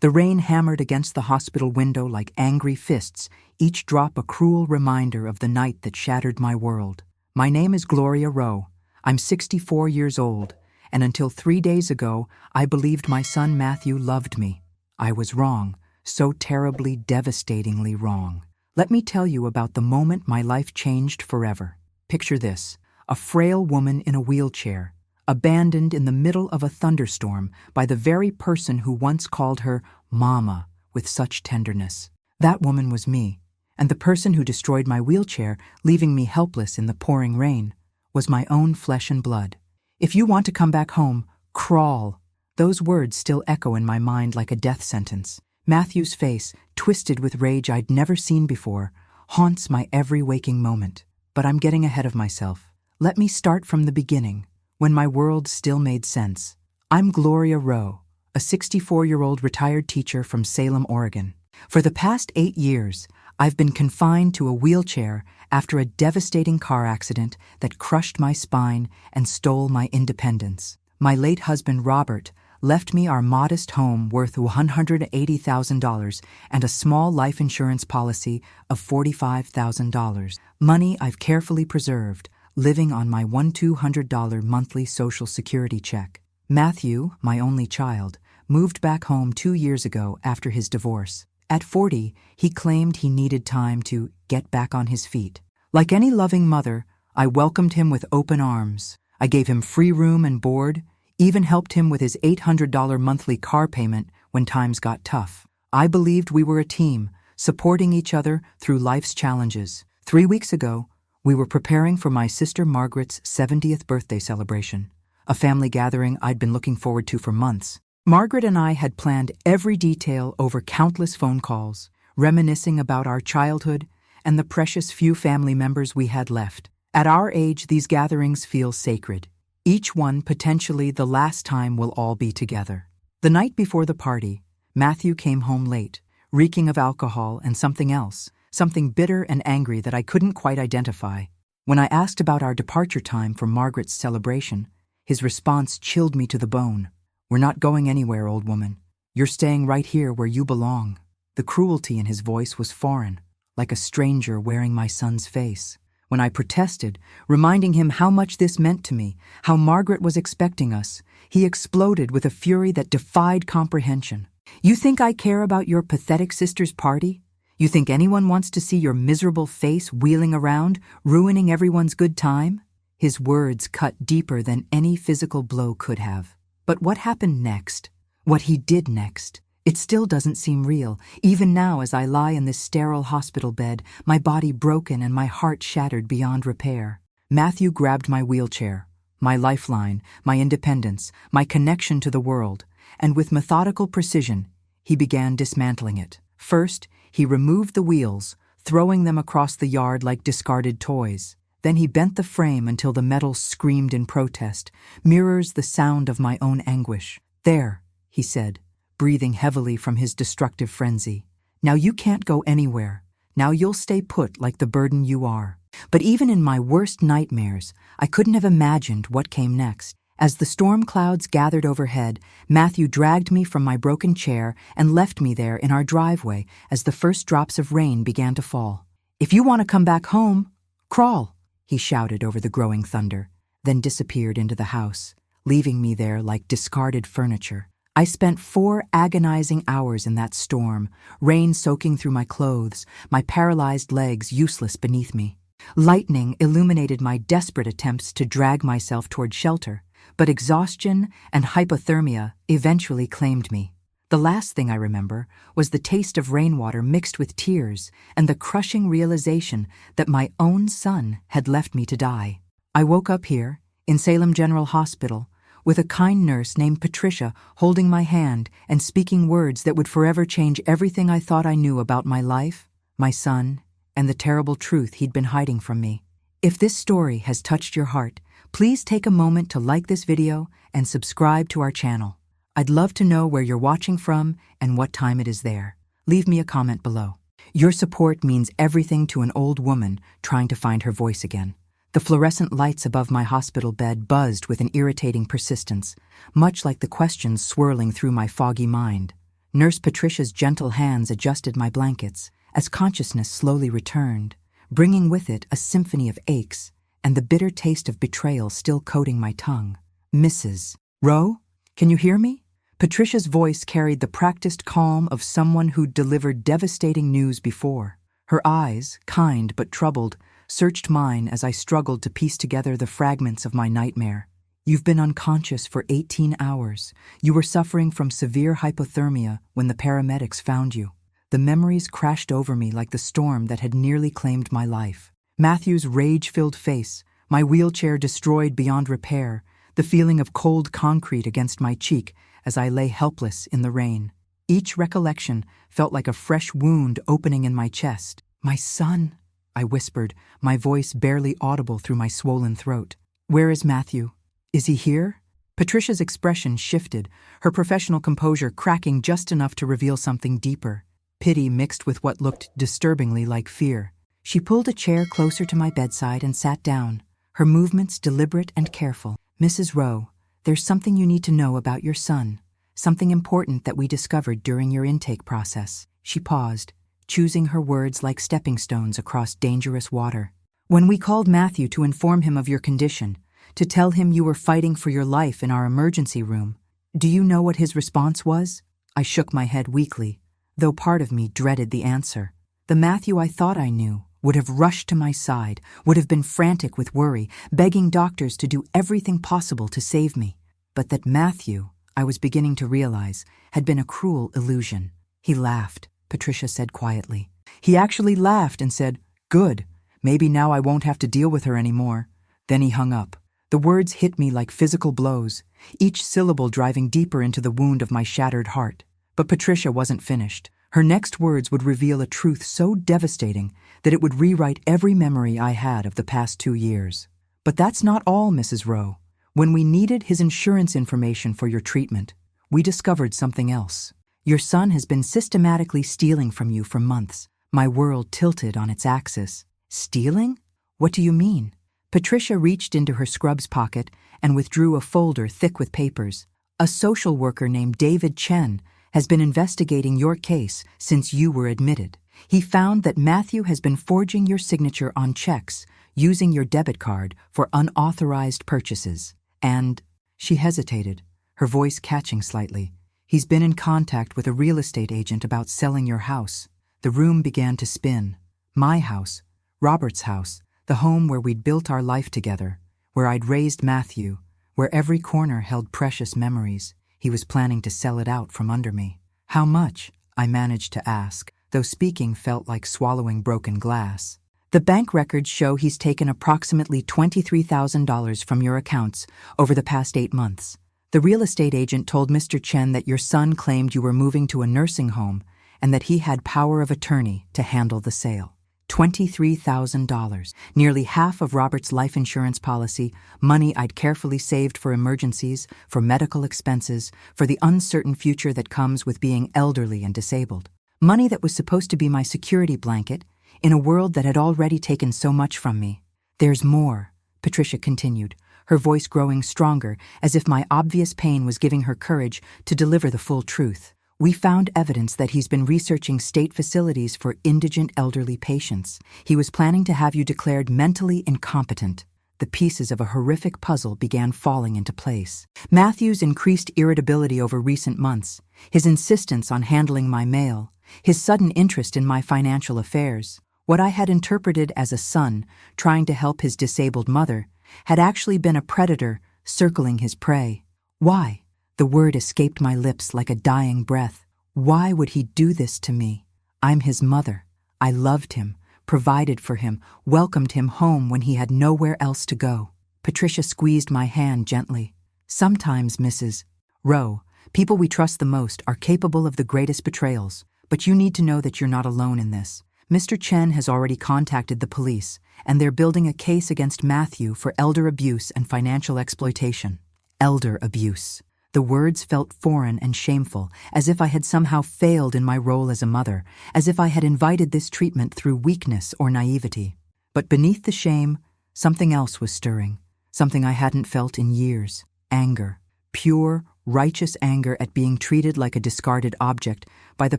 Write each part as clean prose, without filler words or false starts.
The rain hammered against the hospital window like angry fists, each drop a cruel reminder of the night that shattered my world. My name is Gloria Rowe. I'm 64 years old, and until 3 days ago, I believed my son Matthew loved me. I was wrong, so terribly, devastatingly wrong. Let me tell you about the moment my life changed forever. Picture this: a frail woman in a wheelchair, abandoned in the middle of a thunderstorm by the very person who once called her Mama with such tenderness. That woman was me, and the person who destroyed my wheelchair, leaving me helpless in the pouring rain, was my own flesh and blood. If you want to come back home, crawl. Those words still echo in my mind like a death sentence. Matthew's face, twisted with rage I'd never seen before, haunts my every waking moment. But I'm getting ahead of myself. Let me start from the beginning, when my world still made sense. I'm Gloria Rowe, a 64-year-old retired teacher from Salem, Oregon. For the past 8 years, I've been confined to a wheelchair after a devastating car accident that crushed my spine and stole my independence. My late husband, Robert, left me our modest home worth $180,000 and a small life insurance policy of $45,000. Money I've carefully preserved, living on my $200 monthly Social Security check. Matthew, my only child, moved back home 2 years ago after his divorce. At 40, he claimed he needed time to get back on his feet. Like any loving mother, I welcomed him with open arms. I gave him free room and board, even helped him with his $800 monthly car payment when times got tough. I believed we were a team, supporting each other through life's challenges. 3 weeks ago, we were preparing for my sister Margaret's 70th birthday celebration, a family gathering I'd been looking forward to for months. Margaret and I had planned every detail over countless phone calls, reminiscing about our childhood and the precious few family members we had left. At our age, these gatherings feel sacred, each one potentially the last time we'll all be together. The night before the party, Matthew came home late, reeking of alcohol and something else, something bitter and angry that I couldn't quite identify. When I asked about our departure time for Margaret's celebration, his response chilled me to the bone. "We're not going anywhere, old woman. You're staying right here where you belong." The cruelty in his voice was foreign, like a stranger wearing my son's face. When I protested, reminding him how much this meant to me, how Margaret was expecting us, he exploded with a fury that defied comprehension. "You think I care about your pathetic sister's party? You think anyone wants to see your miserable face wheeling around, ruining everyone's good time?" His words cut deeper than any physical blow could have. But what happened next? What he did next? It still doesn't seem real, even now as I lie in this sterile hospital bed, my body broken and my heart shattered beyond repair. Matthew grabbed my wheelchair, my lifeline, my independence, my connection to the world, and with methodical precision, he began dismantling it. First, he removed the wheels, throwing them across the yard like discarded toys. Then he bent the frame until the metal screamed in protest, mirrors the sound of my own anguish. "There," he said, breathing heavily from his destructive frenzy. "Now you can't go anywhere. Now you'll stay put like the burden you are." But even in my worst nightmares, I couldn't have imagined what came next. As the storm clouds gathered overhead, Matthew dragged me from my broken chair and left me there in our driveway as the first drops of rain began to fall. "If you want to come back home, crawl," he shouted over the growing thunder, then disappeared into the house, leaving me there like discarded furniture. I spent 4 agonizing hours in that storm, rain soaking through my clothes, my paralyzed legs useless beneath me. Lightning illuminated my desperate attempts to drag myself toward shelter, but exhaustion and hypothermia eventually claimed me. The last thing I remember was the taste of rainwater mixed with tears and the crushing realization that my own son had left me to die. I woke up here, in Salem General Hospital, with a kind nurse named Patricia holding my hand and speaking words that would forever change everything I thought I knew about my life, my son, and the terrible truth he'd been hiding from me. If this story has touched your heart, please take a moment to like this video and subscribe to our channel. I'd love to know where you're watching from and what time it is there. Leave me a comment below. Your support means everything to an old woman trying to find her voice again. The fluorescent lights above my hospital bed buzzed with an irritating persistence, much like the questions swirling through my foggy mind. Nurse Patricia's gentle hands adjusted my blankets as consciousness slowly returned, bringing with it a symphony of aches and the bitter taste of betrayal still coating my tongue. Mrs. Rowe, can you hear me? Patricia's voice carried the practiced calm of someone who'd delivered devastating news before. Her eyes, kind but troubled, searched mine as I struggled to piece together the fragments of my nightmare. You've been unconscious for 18 hours. You were suffering from severe hypothermia when the paramedics found you. The memories crashed over me like the storm that had nearly claimed my life. Matthew's rage-filled face, my wheelchair destroyed beyond repair, the feeling of cold concrete against my cheek as I lay helpless in the rain. Each recollection felt like a fresh wound opening in my chest. "My son," I whispered, my voice barely audible through my swollen throat. "Where is Matthew? Is he here?" Patricia's expression shifted, her professional composure cracking just enough to reveal something deeper, pity mixed with what looked disturbingly like fear. She pulled a chair closer to my bedside and sat down, her movements deliberate and careful. "Mrs. Rowe, there's something you need to know about your son, something important that we discovered during your intake process." She paused, choosing her words like stepping stones across dangerous water. "When we called Matthew to inform him of your condition, to tell him you were fighting for your life in our emergency room, do you know what his response was?" I shook my head weakly, though part of me dreaded the answer. The Matthew I thought I knew would have rushed to my side, would have been frantic with worry, begging doctors to do everything possible to save me. But that Matthew, I was beginning to realize, had been a cruel illusion. "He laughed," Patricia said quietly. "He actually laughed and said, 'Good, maybe now I won't have to deal with her anymore.' Then he hung up." The words hit me like physical blows, each syllable driving deeper into the wound of my shattered heart. But Patricia wasn't finished. Her next words would reveal a truth so devastating that it would rewrite every memory I had of the past 2 years. "But that's not all, Mrs. Rowe. When we needed his insurance information for your treatment, we discovered something else. Your son has been systematically stealing from you for months." My world tilted on its axis. "Stealing? What do you mean?" Patricia reached into her scrubs pocket and withdrew a folder thick with papers. "A social worker named David Chen has been investigating your case since you were admitted. He found that Matthew has been forging your signature on checks using your debit card for unauthorized purchases. And," she hesitated, her voice catching slightly, "he's been in contact with a real estate agent about selling your house." The room began to spin. My house, Robert's house, the home where we'd built our life together, where I'd raised Matthew, where every corner held precious memories. He was planning to sell it out from under me. "How much?" I managed to ask, though speaking felt like swallowing broken glass. "The bank records show he's taken approximately $23,000 from your accounts over the past 8 months. The real estate agent told Mr. Chen that your son claimed you were moving to a nursing home and that he had power of attorney to handle the sale. $23,000, nearly half of Robert's life insurance policy, money I'd carefully saved for emergencies, for medical expenses, for the uncertain future that comes with being elderly and disabled. Money that was supposed to be my security blanket in a world that had already taken so much from me. There's more," Patricia continued, her voice growing stronger as if my obvious pain was giving her courage to deliver the full truth. "We found evidence that he's been researching state facilities for indigent elderly patients. He was planning to have you declared mentally incompetent." The pieces of a horrific puzzle began falling into place. Matthew's increased irritability over recent months, his insistence on handling my mail, his sudden interest in my financial affairs. What I had interpreted as a son trying to help his disabled mother had actually been a predator circling his prey. Why? The word escaped my lips like a dying breath. Why would he do this to me? I'm his mother. I loved him, provided for him, welcomed him home when he had nowhere else to go. Patricia squeezed my hand gently. "Sometimes, Mrs. Rowe, people we trust the most are capable of the greatest betrayals, but you need to know that you're not alone in this. Mr. Chen has already contacted the police, and they're building a case against Matthew for elder abuse and financial exploitation." Elder abuse. The words felt foreign and shameful, as if I had somehow failed in my role as a mother, as if I had invited this treatment through weakness or naivety. But beneath the shame, something else was stirring, something I hadn't felt in years. Anger. Pure, righteous anger at being treated like a discarded object by the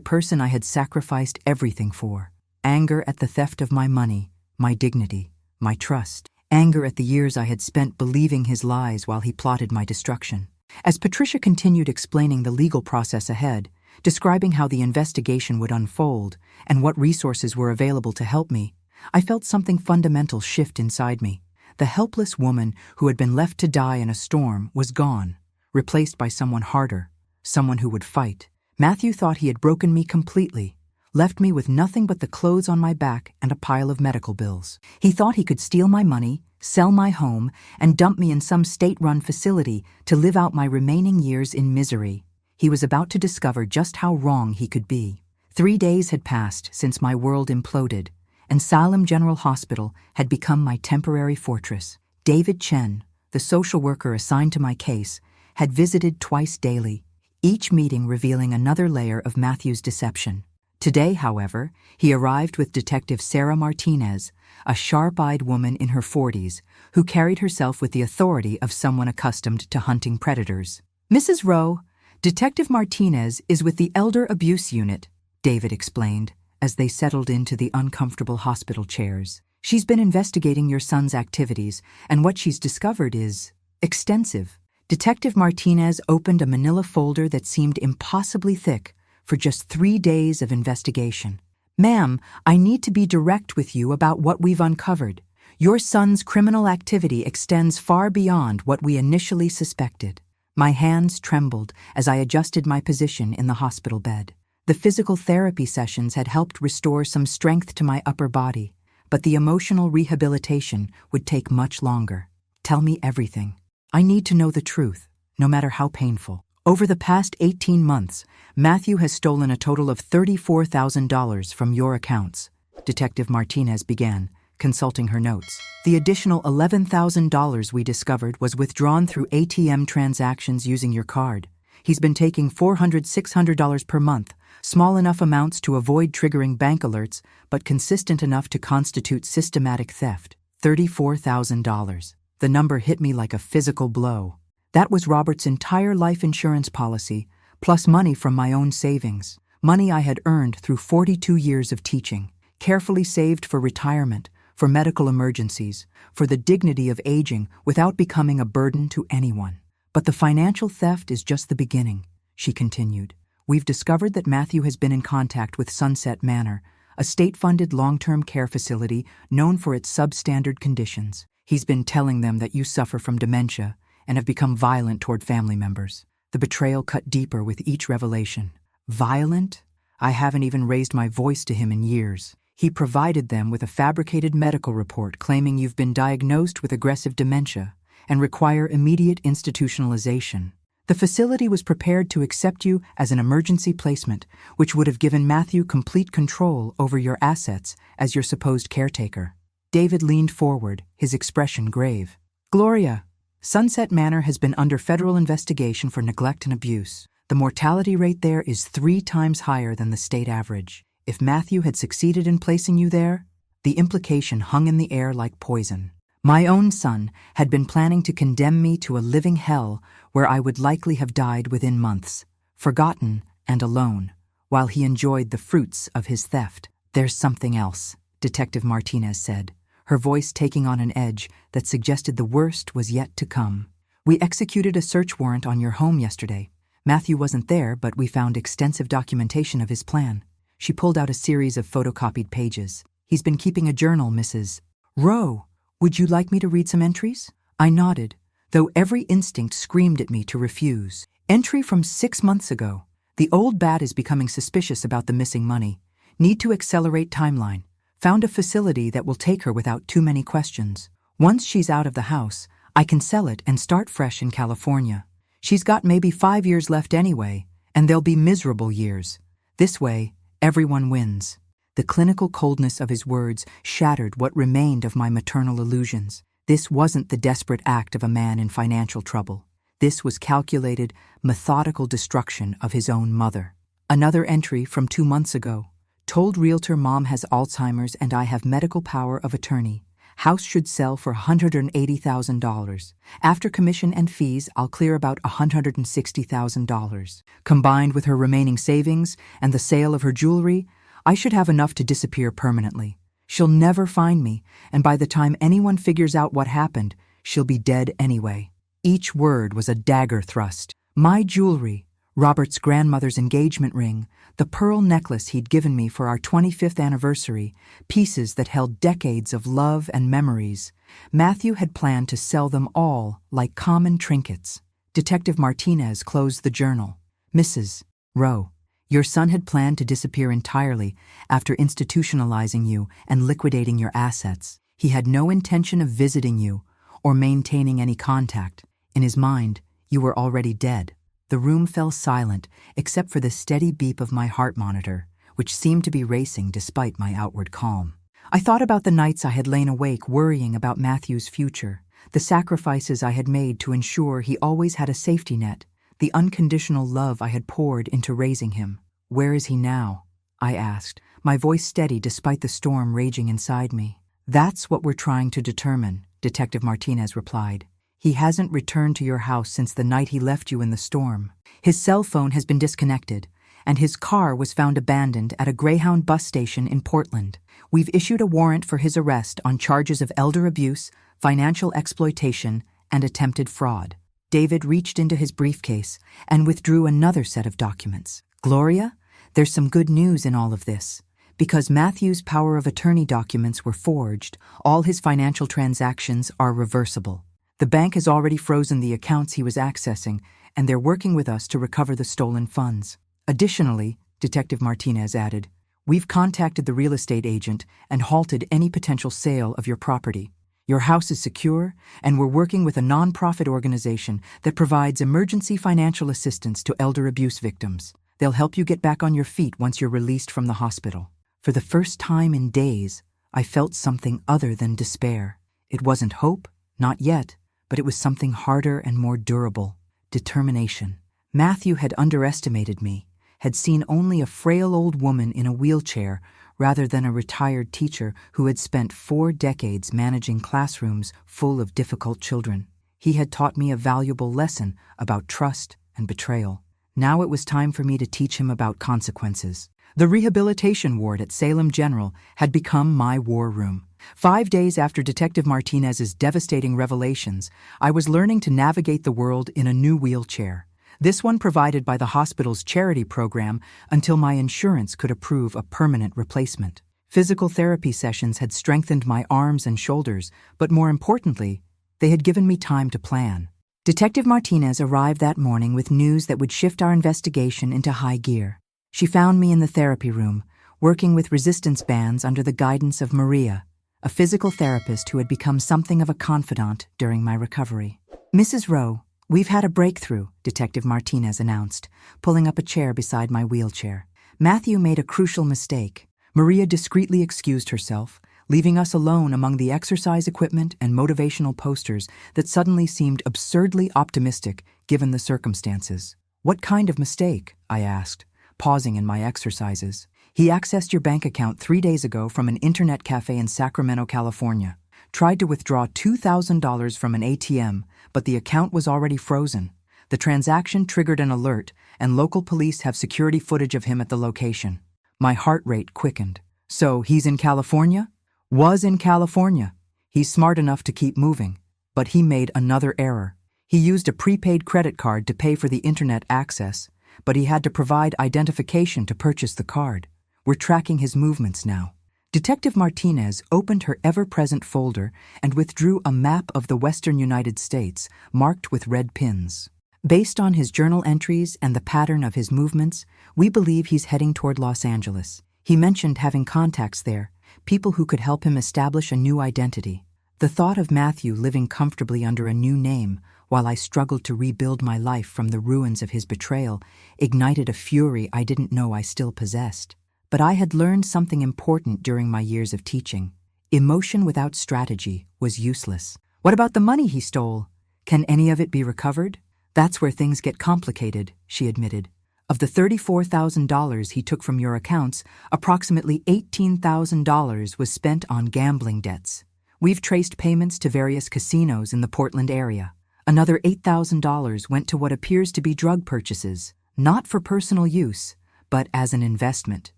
person I had sacrificed everything for. Anger at the theft of my money, my dignity, my trust. Anger at the years I had spent believing his lies while he plotted my destruction. As Patricia continued explaining the legal process ahead, describing how the investigation would unfold and what resources were available to help me, I felt something fundamental shift inside me. The helpless woman who had been left to die in a storm was gone, replaced by someone harder, someone who would fight. Matthew thought he had broken me completely, left me with nothing but the clothes on my back and a pile of medical bills. He thought he could steal my money, sell my home, and dump me in some state-run facility to live out my remaining years in misery. He was about to discover just how wrong he could be. 3 days had passed since my world imploded, and Salem General Hospital had become my temporary fortress. David Chen, the social worker assigned to my case, had visited twice daily, each meeting revealing another layer of Matthew's deception. Today, however, he arrived with Detective Sarah Martinez, a sharp-eyed woman in her 40s, who carried herself with the authority of someone accustomed to hunting predators. "Mrs. Rowe, Detective Martinez is with the Elder Abuse Unit," David explained, as they settled into the uncomfortable hospital chairs. "She's been investigating your son's activities, and what she's discovered is extensive." Detective Martinez opened a manila folder that seemed impossibly thick for just 3 days of investigation. "Ma'am, I need to be direct with you about what we've uncovered. Your son's criminal activity extends far beyond what we initially suspected." My hands trembled as I adjusted my position in the hospital bed. The physical therapy sessions had helped restore some strength to my upper body, but the emotional rehabilitation would take much longer. "Tell me everything. I need to know the truth, no matter how painful." "Over the past 18 months, Matthew has stolen a total of $34,000 from your accounts," Detective Martinez began, consulting her notes. "The additional $11,000 we discovered was withdrawn through ATM transactions using your card. He's been taking $400, $600 per month, small enough amounts to avoid triggering bank alerts, but consistent enough to constitute systematic theft. $34,000. The number hit me like a physical blow. That was Robert's entire life insurance policy, plus money from my own savings, money I had earned through 42 years of teaching, carefully saved for retirement, for medical emergencies, for the dignity of aging without becoming a burden to anyone. But the financial theft is just the beginning," she continued. "We've discovered that Matthew has been in contact with Sunset Manor, a state-funded long-term care facility known for its substandard conditions. He's been telling them that you suffer from dementia and have become violent toward family members." The betrayal cut deeper with each revelation. Violent? I haven't even raised my voice to him in years. He provided them with a fabricated medical report claiming you've been diagnosed with aggressive dementia and require immediate institutionalization. The facility was prepared to accept you as an emergency placement, which would have given Matthew complete control over your assets as your supposed caretaker. David leaned forward, his expression grave. "Gloria, Sunset Manor has been under federal investigation for neglect and abuse. The mortality rate there is 3 times higher than the state average. If Matthew had succeeded in placing you there, the implication hung in the air like poison. My own son had been planning to condemn me to a living hell where I would likely have died within months, forgotten and alone, while he enjoyed the fruits of his theft." "There's something else," Detective Martinez said, her voice taking on an edge that suggested the worst was yet to come. "We executed a search warrant on your home yesterday. Matthew wasn't there, but we found extensive documentation of his plan." She pulled out a series of photocopied pages. "He's been keeping a journal, Mrs. Rowe. Would you like me to read some entries?" I nodded, though every instinct screamed at me to refuse. "Entry from 6 months ago. The old bat is becoming suspicious about the missing money. Need to accelerate timeline. Found a facility that will take her without too many questions. Once she's out of the house, I can sell it and start fresh in California. She's got maybe 5 years left anyway, and they'll be miserable years. This way, everyone wins." The clinical coldness of his words shattered what remained of my maternal illusions. This wasn't the desperate act of a man in financial trouble. This was calculated, methodical destruction of his own mother. Another entry from 2 months ago. "Told realtor mom has Alzheimer's and I have medical power of attorney. House should sell for $180,000. After commission and fees, I'll clear about $160,000. Combined with her remaining savings and the sale of her jewelry, I should have enough to disappear permanently. She'll never find me, and by the time anyone figures out what happened, she'll be dead anyway. Each word was a dagger thrust. My jewelry, Robert's grandmother's engagement ring, the pearl necklace he'd given me for our 25th anniversary, pieces that held decades of love and memories. Matthew had planned to sell them all like common trinkets. Detective Martinez closed the journal. Mrs. Rowe, your son had planned to disappear entirely after institutionalizing you and liquidating your assets. He had no intention of visiting you or maintaining any contact. In his mind, you were already dead. The room fell silent, except for the steady beep of my heart monitor, which seemed to be racing despite my outward calm. I thought about the nights I had lain awake worrying about Matthew's future, the sacrifices I had made to ensure he always had a safety net, the unconditional love I had poured into raising him. Where is he now? I asked, my voice steady despite the storm raging inside me. That's what we're trying to determine, Detective Martinez replied. He hasn't returned to your house since the night he left you in the storm. His cell phone has been disconnected, and his car was found abandoned at a Greyhound bus station in Portland. We've issued a warrant for his arrest on charges of elder abuse, financial exploitation, and attempted fraud. David reached into his briefcase and withdrew another set of documents. Gloria, there's some good news in all of this. Because Matthew's power of attorney documents were forged, all his financial transactions are reversible. The bank has already frozen the accounts he was accessing, and they're working with us to recover the stolen funds. Additionally, Detective Martinez added, we've contacted the real estate agent and halted any potential sale of your property. Your house is secure, and we're working with a nonprofit organization that provides emergency financial assistance to elder abuse victims. They'll help you get back on your feet once you're released from the hospital. For the first time in days, I felt something other than despair. It wasn't hope, not yet, but it was something harder and more durable, determination. Matthew had underestimated me, had seen only a frail old woman in a wheelchair rather than a retired teacher who had spent 4 decades managing classrooms full of difficult children. He had taught me a valuable lesson about trust and betrayal. Now it was time for me to teach him about consequences. The rehabilitation ward at Salem General had become my war room. 5 days after Detective Martinez's devastating revelations, I was learning to navigate the world in a new wheelchair. This one provided by the hospital's charity program until my insurance could approve a permanent replacement. Physical therapy sessions had strengthened my arms and shoulders, but more importantly, they had given me time to plan. Detective Martinez arrived that morning with news that would shift our investigation into high gear. She found me in the therapy room, working with resistance bands under the guidance of Maria, a physical therapist who had become something of a confidant during my recovery. Mrs. Rowe, we've had a breakthrough, Detective Martinez announced, pulling up a chair beside my wheelchair. Matthew made a crucial mistake. Maria discreetly excused herself, leaving us alone among the exercise equipment and motivational posters that suddenly seemed absurdly optimistic given the circumstances. What kind of mistake? I asked, pausing in my exercises. He accessed your bank account 3 days ago from an internet cafe in Sacramento, California. Tried to withdraw $2,000 from an ATM, but the account was already frozen. The transaction triggered an alert, and local police have security footage of him at the location. My heart rate quickened. So, he's in California? Was in California. He's smart enough to keep moving, but he made another error. He used a prepaid credit card to pay for the internet access, but he had to provide identification to purchase the card. We're tracking his movements now. Detective Martinez opened her ever-present folder and withdrew a map of the western United States, marked with red pins. Based on his journal entries and the pattern of his movements, we believe he's heading toward Los Angeles. He mentioned having contacts there, people who could help him establish a new identity. The thought of Matthew living comfortably under a new name while I struggled to rebuild my life from the ruins of his betrayal ignited a fury I didn't know I still possessed. But I had learned something important during my years of teaching. Emotion without strategy was useless. What about the money he stole? Can any of it be recovered? That's where things get complicated, she admitted. Of the $34,000 he took from your accounts, approximately $18,000 was spent on gambling debts. We've traced payments to various casinos in the Portland area. Another $8,000 went to what appears to be drug purchases, not for personal use, but as an investment.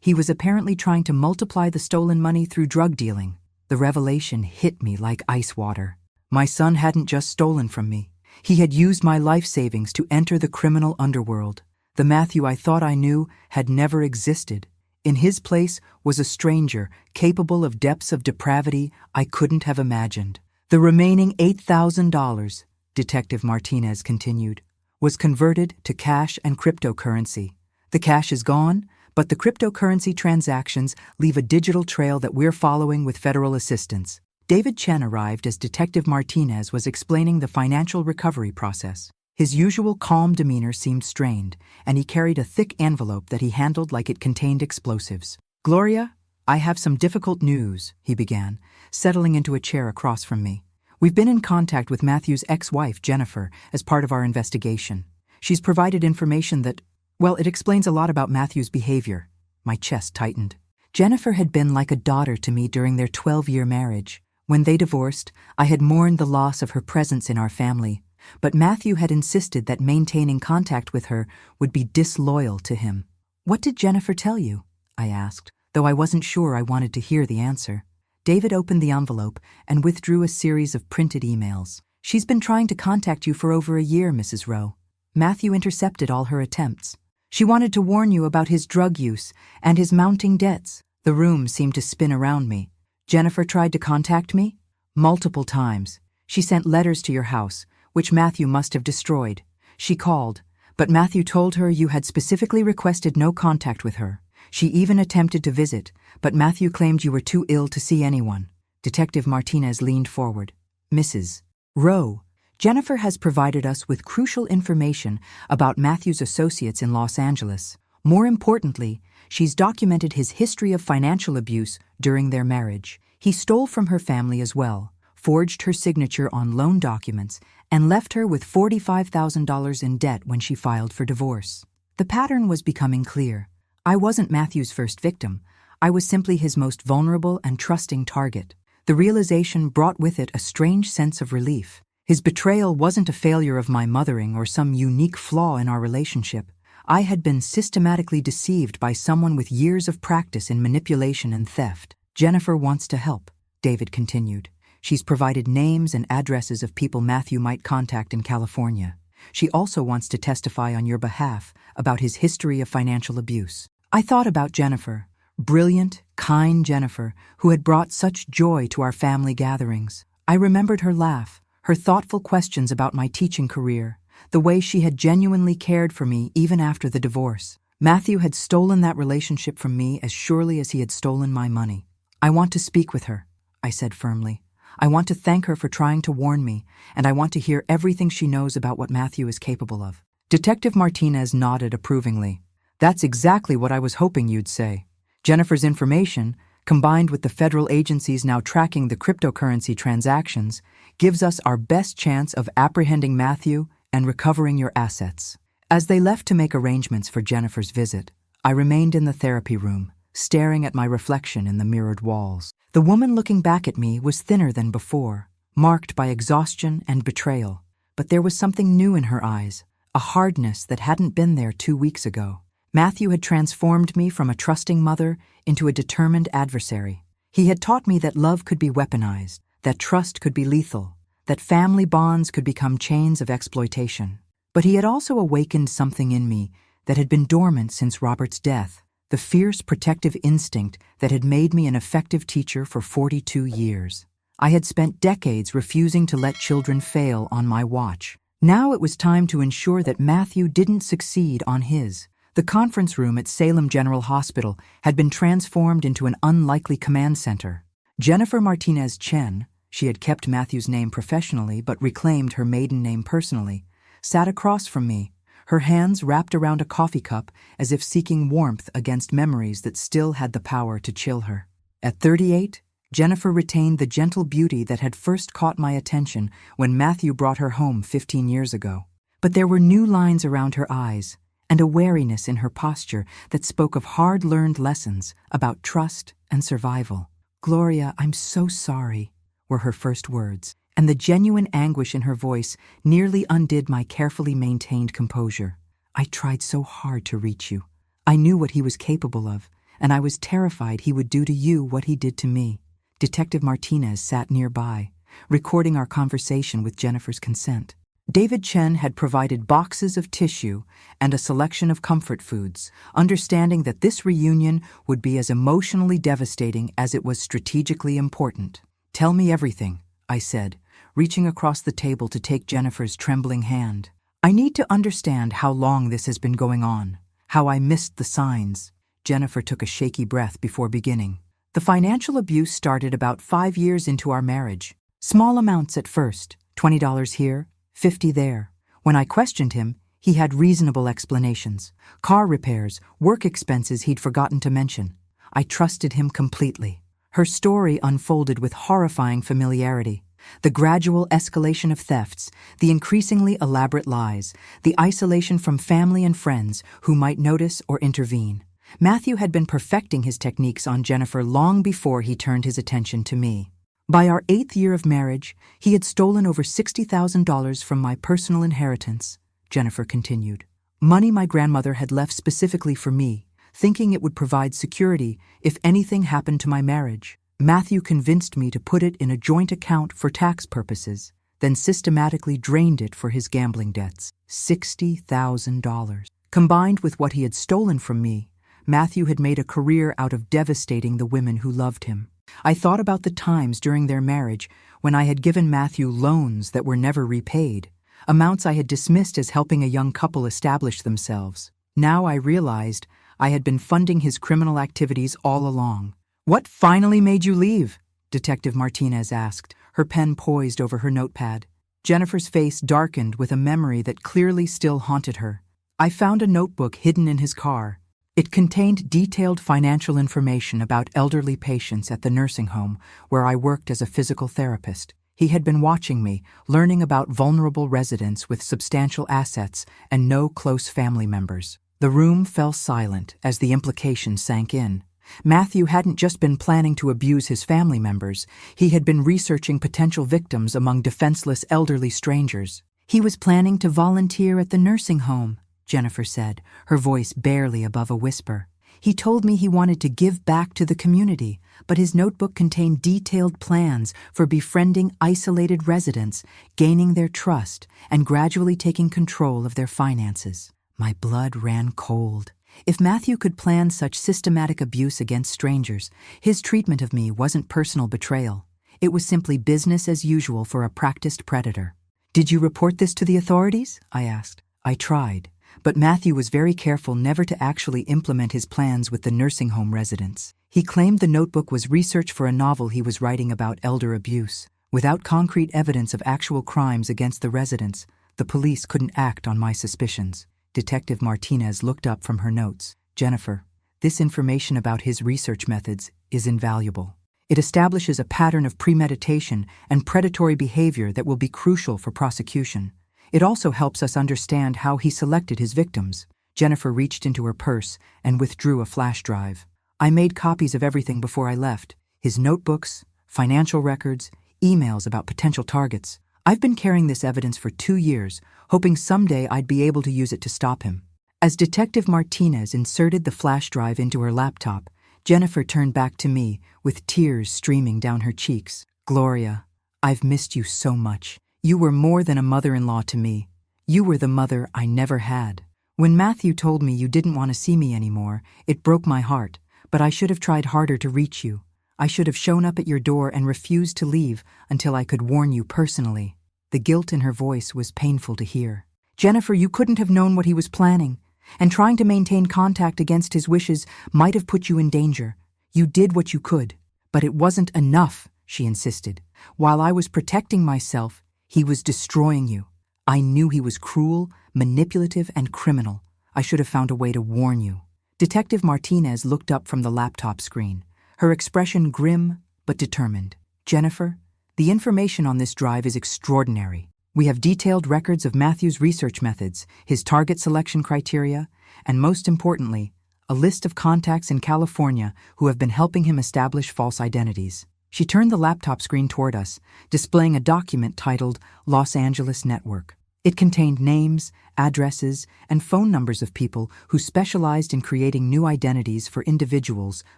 He was apparently trying to multiply the stolen money through drug dealing. The revelation hit me like ice water. My son hadn't just stolen from me. He had used my life savings to enter the criminal underworld. The Matthew I thought I knew had never existed. In his place was a stranger capable of depths of depravity I couldn't have imagined. The remaining $8,000, Detective Martinez continued, was converted to cash and cryptocurrency. The cash is gone, but the cryptocurrency transactions leave a digital trail that we're following with federal assistance. David Chen arrived as Detective Martinez was explaining the financial recovery process. His usual calm demeanor seemed strained, and he carried a thick envelope that he handled like it contained explosives. "Gloria, I have some difficult news," he began, settling into a chair across from me. "We've been in contact with Matthew's ex-wife, Jennifer, as part of our investigation. She's provided information that, well, it explains a lot about Matthew's behavior." My chest tightened. Jennifer had been like a daughter to me during their 12-year marriage. When they divorced, I had mourned the loss of her presence in our family, but Matthew had insisted that maintaining contact with her would be disloyal to him. "What did Jennifer tell you?" I asked, though I wasn't sure I wanted to hear the answer. David opened the envelope and withdrew a series of printed emails. "She's been trying to contact you for over a year, Mrs. Rowe. Matthew intercepted all her attempts. She wanted to warn you about his drug use and his mounting debts." The room seemed to spin around me. "Jennifer tried to contact me?" "Multiple times. She sent letters to your house, which Matthew must have destroyed. She called, but Matthew told her you had specifically requested no contact with her. She even attempted to visit, but Matthew claimed you were too ill to see anyone." Detective Martinez leaned forward. "Mrs. Rowe, Jennifer has provided us with crucial information about Matthew's associates in Los Angeles. More importantly, she's documented his history of financial abuse during their marriage. He stole from her family as well, forged her signature on loan documents, and left her with $45,000 in debt when she filed for divorce." The pattern was becoming clear. I wasn't Matthew's first victim. I was simply his most vulnerable and trusting target. The realization brought with it a strange sense of relief. His betrayal wasn't a failure of my mothering or some unique flaw in our relationship. I had been systematically deceived by someone with years of practice in manipulation and theft. "Jennifer wants to help," David continued. "She's provided names and addresses of people Matthew might contact in California. She also wants to testify on your behalf about his history of financial abuse." I thought about Jennifer, brilliant, kind Jennifer, who had brought such joy to our family gatherings. I remembered her laugh, her thoughtful questions about my teaching career, the way she had genuinely cared for me even after the divorce. Matthew had stolen that relationship from me as surely as he had stolen my money. "I want to speak with her," I said firmly. "I want to thank her for trying to warn me, and I want to hear everything she knows about what Matthew is capable of." Detective Martinez nodded approvingly. "That's exactly what I was hoping you'd say. Jennifer's information, combined with the federal agencies now tracking the cryptocurrency transactions, gives us our best chance of apprehending Matthew and recovering your assets." As they left to make arrangements for Jennifer's visit, I remained in the therapy room, staring at my reflection in the mirrored walls. The woman looking back at me was thinner than before, marked by exhaustion and betrayal. But there was something new in her eyes, a hardness that hadn't been there 2 weeks ago. Matthew had transformed me from a trusting mother into a determined adversary. He had taught me that love could be weaponized, that trust could be lethal, that family bonds could become chains of exploitation. But he had also awakened something in me that had been dormant since Robert's death, the fierce protective instinct that had made me an effective teacher for 42 years. I had spent decades refusing to let children fail on my watch. Now it was time to ensure that Matthew didn't succeed on his. The conference room at Salem General Hospital had been transformed into an unlikely command center. Jennifer Martinez Chen, she had kept Matthew's name professionally but reclaimed her maiden name personally, sat across from me, her hands wrapped around a coffee cup as if seeking warmth against memories that still had the power to chill her. At 38, Jennifer retained the gentle beauty that had first caught my attention when Matthew brought her home 15 years ago. But there were new lines around her eyes, and a wariness in her posture that spoke of hard-learned lessons about trust and survival. "Gloria, I'm so sorry," were her first words, and the genuine anguish in her voice nearly undid my carefully maintained composure. I tried so hard to reach you. I knew what he was capable of, and I was terrified he would do to you what he did to me. Detective Martinez sat nearby, recording our conversation with Jennifer's consent. David Chen had provided boxes of tissue and a selection of comfort foods, understanding that this reunion would be as emotionally devastating as it was strategically important. "Tell me everything," I said, reaching across the table to take Jennifer's trembling hand. "I need to understand how long this has been going on, how I missed the signs." Jennifer took a shaky breath before beginning. "The financial abuse started about 5 years into our marriage. Small amounts at first, $20 here, $50 there. When I questioned him, he had reasonable explanations. Car repairs, work expenses he'd forgotten to mention. I trusted him completely." Her story unfolded with horrifying familiarity. The gradual escalation of thefts, the increasingly elaborate lies, the isolation from family and friends who might notice or intervene. Matthew had been perfecting his techniques on Jennifer long before he turned his attention to me. By our 8th year of marriage, he had stolen over $60,000 from my personal inheritance, Jennifer continued. Money my grandmother had left specifically for me, thinking it would provide security if anything happened to my marriage. Matthew convinced me to put it in a joint account for tax purposes, then systematically drained it for his gambling debts. $60,000. Combined with what he had stolen from me, Matthew had made a career out of devastating the women who loved him. I thought about the times during their marriage when I had given Matthew loans that were never repaid, amounts I had dismissed as helping a young couple establish themselves. Now I realized I had been funding his criminal activities all along. "What finally made you leave?" Detective Martinez asked, her pen poised over her notepad. Jennifer's face darkened with a memory that clearly still haunted her. "I found a notebook hidden in his car. It contained detailed financial information about elderly patients at the nursing home where I worked as a physical therapist. He had been watching me, learning about vulnerable residents with substantial assets and no close family members." The room fell silent as the implication sank in. Matthew hadn't just been planning to abuse his family members, he had been researching potential victims among defenseless elderly strangers. "He was planning to volunteer at the nursing home," Jennifer said, her voice barely above a whisper. "He told me he wanted to give back to the community, but his notebook contained detailed plans for befriending isolated residents, gaining their trust, and gradually taking control of their finances." My blood ran cold. If Matthew could plan such systematic abuse against strangers, his treatment of me wasn't personal betrayal. It was simply business as usual for a practiced predator. "Did you report this to the authorities?" I asked. I tried, but Matthew was very careful never to actually implement his plans with the nursing home residents. He claimed the notebook was research for a novel he was writing about elder abuse. Without concrete evidence of actual crimes against the residents, the police couldn't act on my suspicions. Detective Martinez looked up from her notes. "Jennifer, this information about his research methods is invaluable. It establishes a pattern of premeditation and predatory behavior that will be crucial for prosecution. It also helps us understand how he selected his victims." Jennifer reached into her purse and withdrew a flash drive. "I made copies of everything before I left. His notebooks, financial records, emails about potential targets. I've been carrying this evidence for 2 years, hoping someday I'd be able to use it to stop him." As Detective Martinez inserted the flash drive into her laptop, Jennifer turned back to me with tears streaming down her cheeks. "Gloria, I've missed you so much. You were more than a mother-in-law to me. You were the mother I never had. When Matthew told me you didn't want to see me anymore, it broke my heart, but I should have tried harder to reach you. I should have shown up at your door and refused to leave until I could warn you personally." The guilt in her voice was painful to hear. "Jennifer, you couldn't have known what he was planning, and trying to maintain contact against his wishes might have put you in danger. You did what you could, but it wasn't enough," she insisted. "While I was protecting myself, he was destroying you. I knew he was cruel, manipulative, and criminal. I should have found a way to warn you." Detective Martinez looked up from the laptop screen, her expression grim but determined. "Jennifer, the information on this drive is extraordinary. We have detailed records of Matthew's research methods, his target selection criteria, and most importantly, a list of contacts in California who have been helping him establish false identities. She turned the laptop screen toward us, displaying a document titled Los Angeles Network. It contained names, addresses, and phone numbers of people who specialized in creating new identities for individuals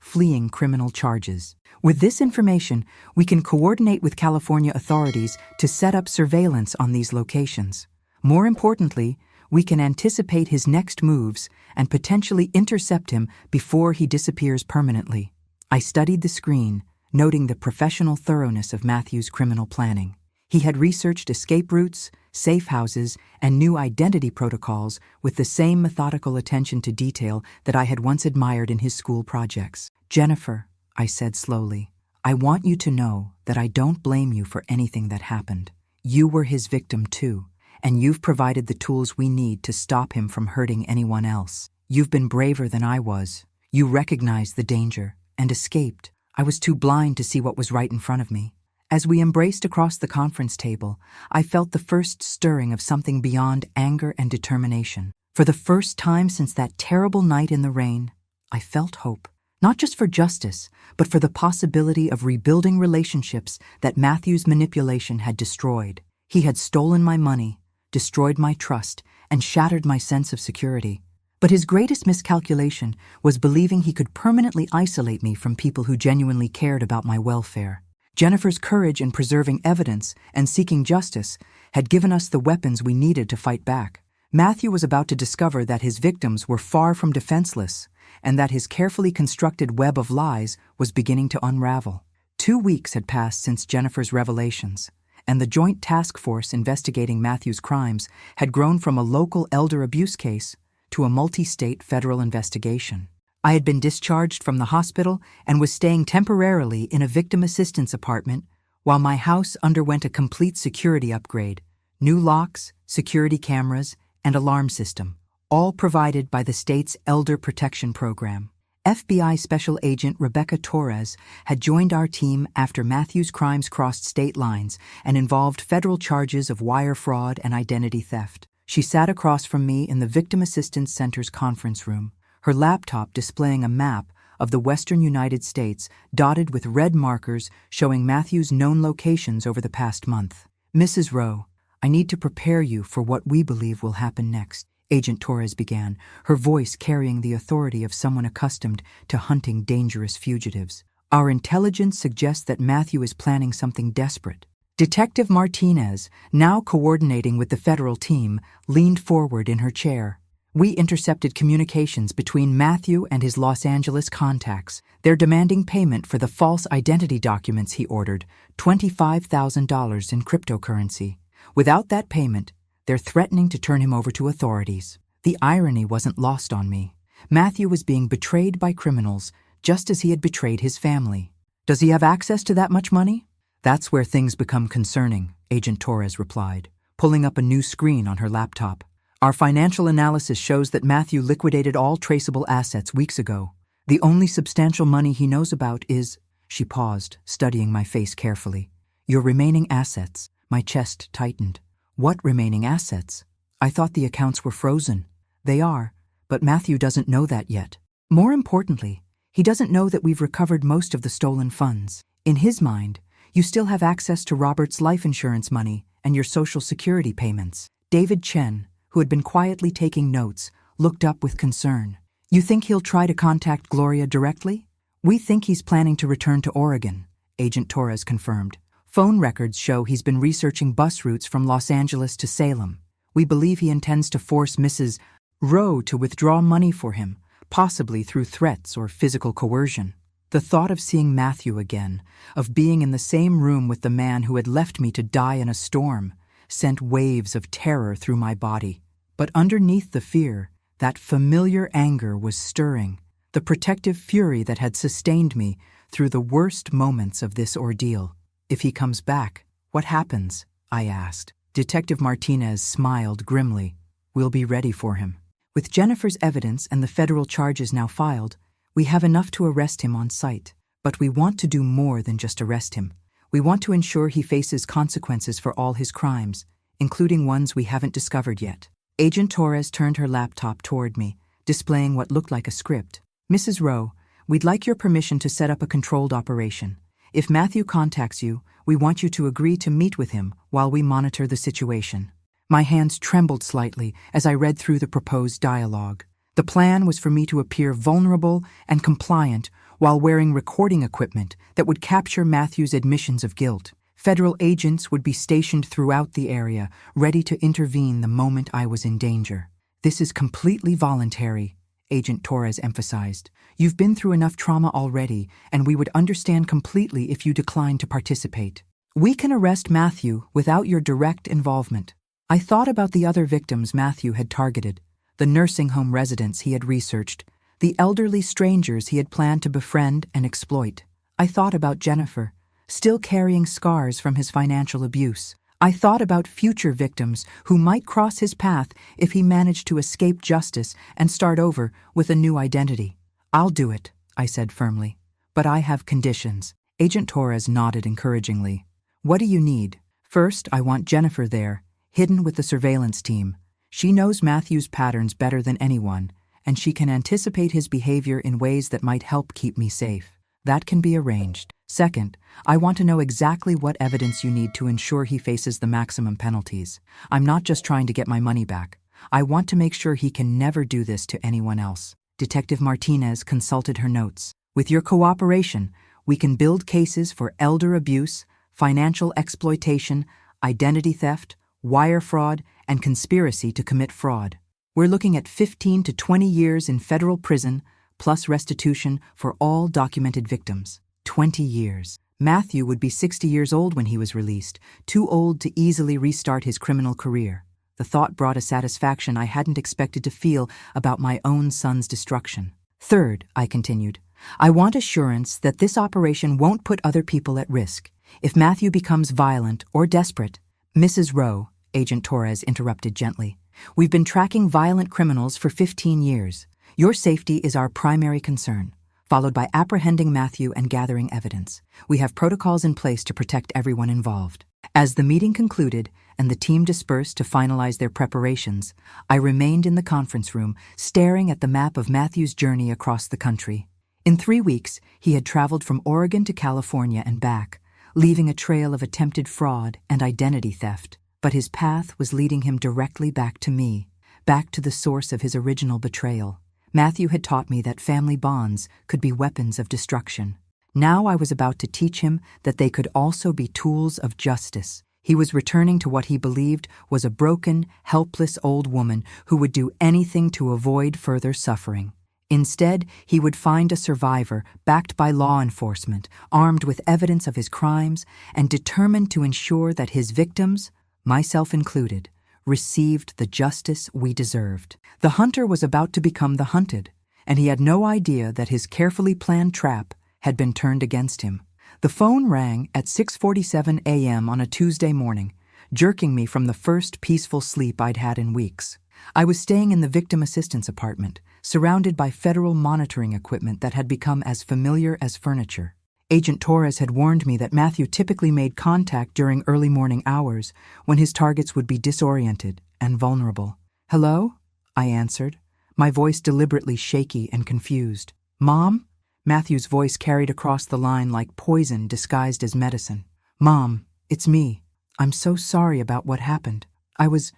fleeing criminal charges. With this information, we can coordinate with California authorities to set up surveillance on these locations. More importantly, we can anticipate his next moves and potentially intercept him before he disappears permanently. I studied the screen, noting the professional thoroughness of Matthew's criminal planning. He had researched escape routes, safe houses, and new identity protocols with the same methodical attention to detail that I had once admired in his school projects. "Jennifer," I said slowly, "I want you to know that I don't blame you for anything that happened. You were his victim too, and you've provided the tools we need to stop him from hurting anyone else. You've been braver than I was. You recognized the danger and escaped. I was too blind to see what was right in front of me." As we embraced across the conference table, I felt the first stirring of something beyond anger and determination. For the first time since that terrible night in the rain, I felt hope. Not just for justice, but for the possibility of rebuilding relationships that Matthew's manipulation had destroyed. He had stolen my money, destroyed my trust, and shattered my sense of security. But his greatest miscalculation was believing he could permanently isolate me from people who genuinely cared about my welfare. Jennifer's courage in preserving evidence and seeking justice had given us the weapons we needed to fight back. Matthew was about to discover that his victims were far from defenseless and that his carefully constructed web of lies was beginning to unravel. 2 weeks had passed since Jennifer's revelations, and the joint task force investigating Matthew's crimes had grown from a local elder abuse case to a multi-state federal investigation. I had been discharged from the hospital and was staying temporarily in a victim assistance apartment while my house underwent a complete security upgrade, new locks, security cameras, and alarm system, all provided by the state's Elder Protection Program. FBI Special Agent Rebecca Torres had joined our team after Matthew's crimes crossed state lines and involved federal charges of wire fraud and identity theft. She sat across from me in the Victim Assistance Center's conference room, her laptop displaying a map of the western United States dotted with red markers showing Matthew's known locations over the past month. "Mrs. Rowe, I need to prepare you for what we believe will happen next," Agent Torres began, her voice carrying the authority of someone accustomed to hunting dangerous fugitives. "Our intelligence suggests that Matthew is planning something desperate." Detective Martinez, now coordinating with the federal team, leaned forward in her chair. "We intercepted communications between Matthew and his Los Angeles contacts. They're demanding payment for the false identity documents he ordered, $25,000 in cryptocurrency. Without that payment, they're threatening to turn him over to authorities." The irony wasn't lost on me. Matthew was being betrayed by criminals, just as he had betrayed his family. "Does he have access to that much money?" "That's where things become concerning," Agent Torres replied, pulling up a new screen on her laptop. "Our financial analysis shows that Matthew liquidated all traceable assets weeks ago. The only substantial money he knows about is—" She paused, studying my face carefully. "Your remaining assets." My chest tightened. "What remaining assets? I thought the accounts were frozen." "They are, but Matthew doesn't know that yet. More importantly, he doesn't know that we've recovered most of the stolen funds. In his mind, you still have access to Robert's life insurance money and your Social Security payments." David Chen, who had been quietly taking notes, looked up with concern. "You think he'll try to contact Gloria directly?" "We think he's planning to return to Oregon," Agent Torres confirmed. "Phone records show he's been researching bus routes from Los Angeles to Salem. We believe he intends to force Mrs. Rowe to withdraw money for him, possibly through threats or physical coercion." The thought of seeing Matthew again, of being in the same room with the man who had left me to die in a storm, sent waves of terror through my body. But underneath the fear, that familiar anger was stirring, the protective fury that had sustained me through the worst moments of this ordeal. "If he comes back, what happens?" I asked. Detective Martinez smiled grimly. "We'll be ready for him. With Jennifer's evidence and the federal charges now filed, we have enough to arrest him on sight. But we want to do more than just arrest him. We want to ensure he faces consequences for all his crimes, including ones we haven't discovered yet." Agent Torres turned her laptop toward me, displaying what looked like a script. "Mrs. Rowe, we'd like your permission to set up a controlled operation. If Matthew contacts you, we want you to agree to meet with him while we monitor the situation." My hands trembled slightly as I read through the proposed dialogue. The plan was for me to appear vulnerable and compliant while wearing recording equipment that would capture Matthew's admissions of guilt. Federal agents would be stationed throughout the area, ready to intervene the moment I was in danger. "This is completely voluntary," Agent Torres emphasized. "You've been through enough trauma already, and we would understand completely if you decline to participate. We can arrest Matthew without your direct involvement." I thought about the other victims Matthew had targeted, the nursing home residents he had researched, the elderly strangers he had planned to befriend and exploit. I thought about Jennifer, still carrying scars from his financial abuse. I thought about future victims who might cross his path if he managed to escape justice and start over with a new identity. "I'll do it," I said firmly. "But I have conditions." Agent Torres nodded encouragingly. "What do you need?" "First, I want Jennifer there, hidden with the surveillance team. She knows Matthew's patterns better than anyone, and she can anticipate his behavior in ways that might help keep me safe. That can be arranged. Second, I want to know exactly what evidence you need to ensure he faces the maximum penalties. I'm not just trying to get my money back. I want to make sure he can never do this to anyone else." Detective Martinez consulted her notes. "With your cooperation, we can build cases for elder abuse, financial exploitation, identity theft, wire fraud, and conspiracy to commit fraud. We're looking at 15 to 20 years in federal prison, plus restitution for all documented victims. 20 years. Matthew would be 60 years old when he was released, too old to easily restart his criminal career. The thought brought a satisfaction I hadn't expected to feel about my own son's destruction. "Third," I continued, "I want assurance that this operation won't put other people at risk. If Matthew becomes violent or desperate—" "Mrs. Rowe," Agent Torres interrupted gently, "we've been tracking violent criminals for 15 years. Your safety is our primary concern, followed by apprehending Matthew and gathering evidence. We have protocols in place to protect everyone involved." As the meeting concluded and the team dispersed to finalize their preparations, I remained in the conference room, staring at the map of Matthew's journey across the country. In 3 weeks, he had traveled from Oregon to California and back, leaving a trail of attempted fraud and identity theft. But his path was leading him directly back to me, back to the source of his original betrayal. Matthew had taught me that family bonds could be weapons of destruction. Now I was about to teach him that they could also be tools of justice. He was returning to what he believed was a broken, helpless old woman who would do anything to avoid further suffering. Instead, he would find a survivor backed by law enforcement, armed with evidence of his crimes, and determined to ensure that his victims, myself included, received the justice we deserved. The hunter was about to become the hunted, and he had no idea that his carefully planned trap had been turned against him. The phone rang at 6:47 a.m. on a Tuesday morning, jerking me from the first peaceful sleep I'd had in weeks. I was staying in the victim assistance apartment, surrounded by federal monitoring equipment that had become as familiar as furniture. Agent Torres had warned me that Matthew typically made contact during early morning hours when his targets would be disoriented and vulnerable. "Hello?" I answered, my voice deliberately shaky and confused. "Mom?" Matthew's voice carried across the line like poison disguised as medicine. "Mom, it's me. I'm so sorry about what happened. I was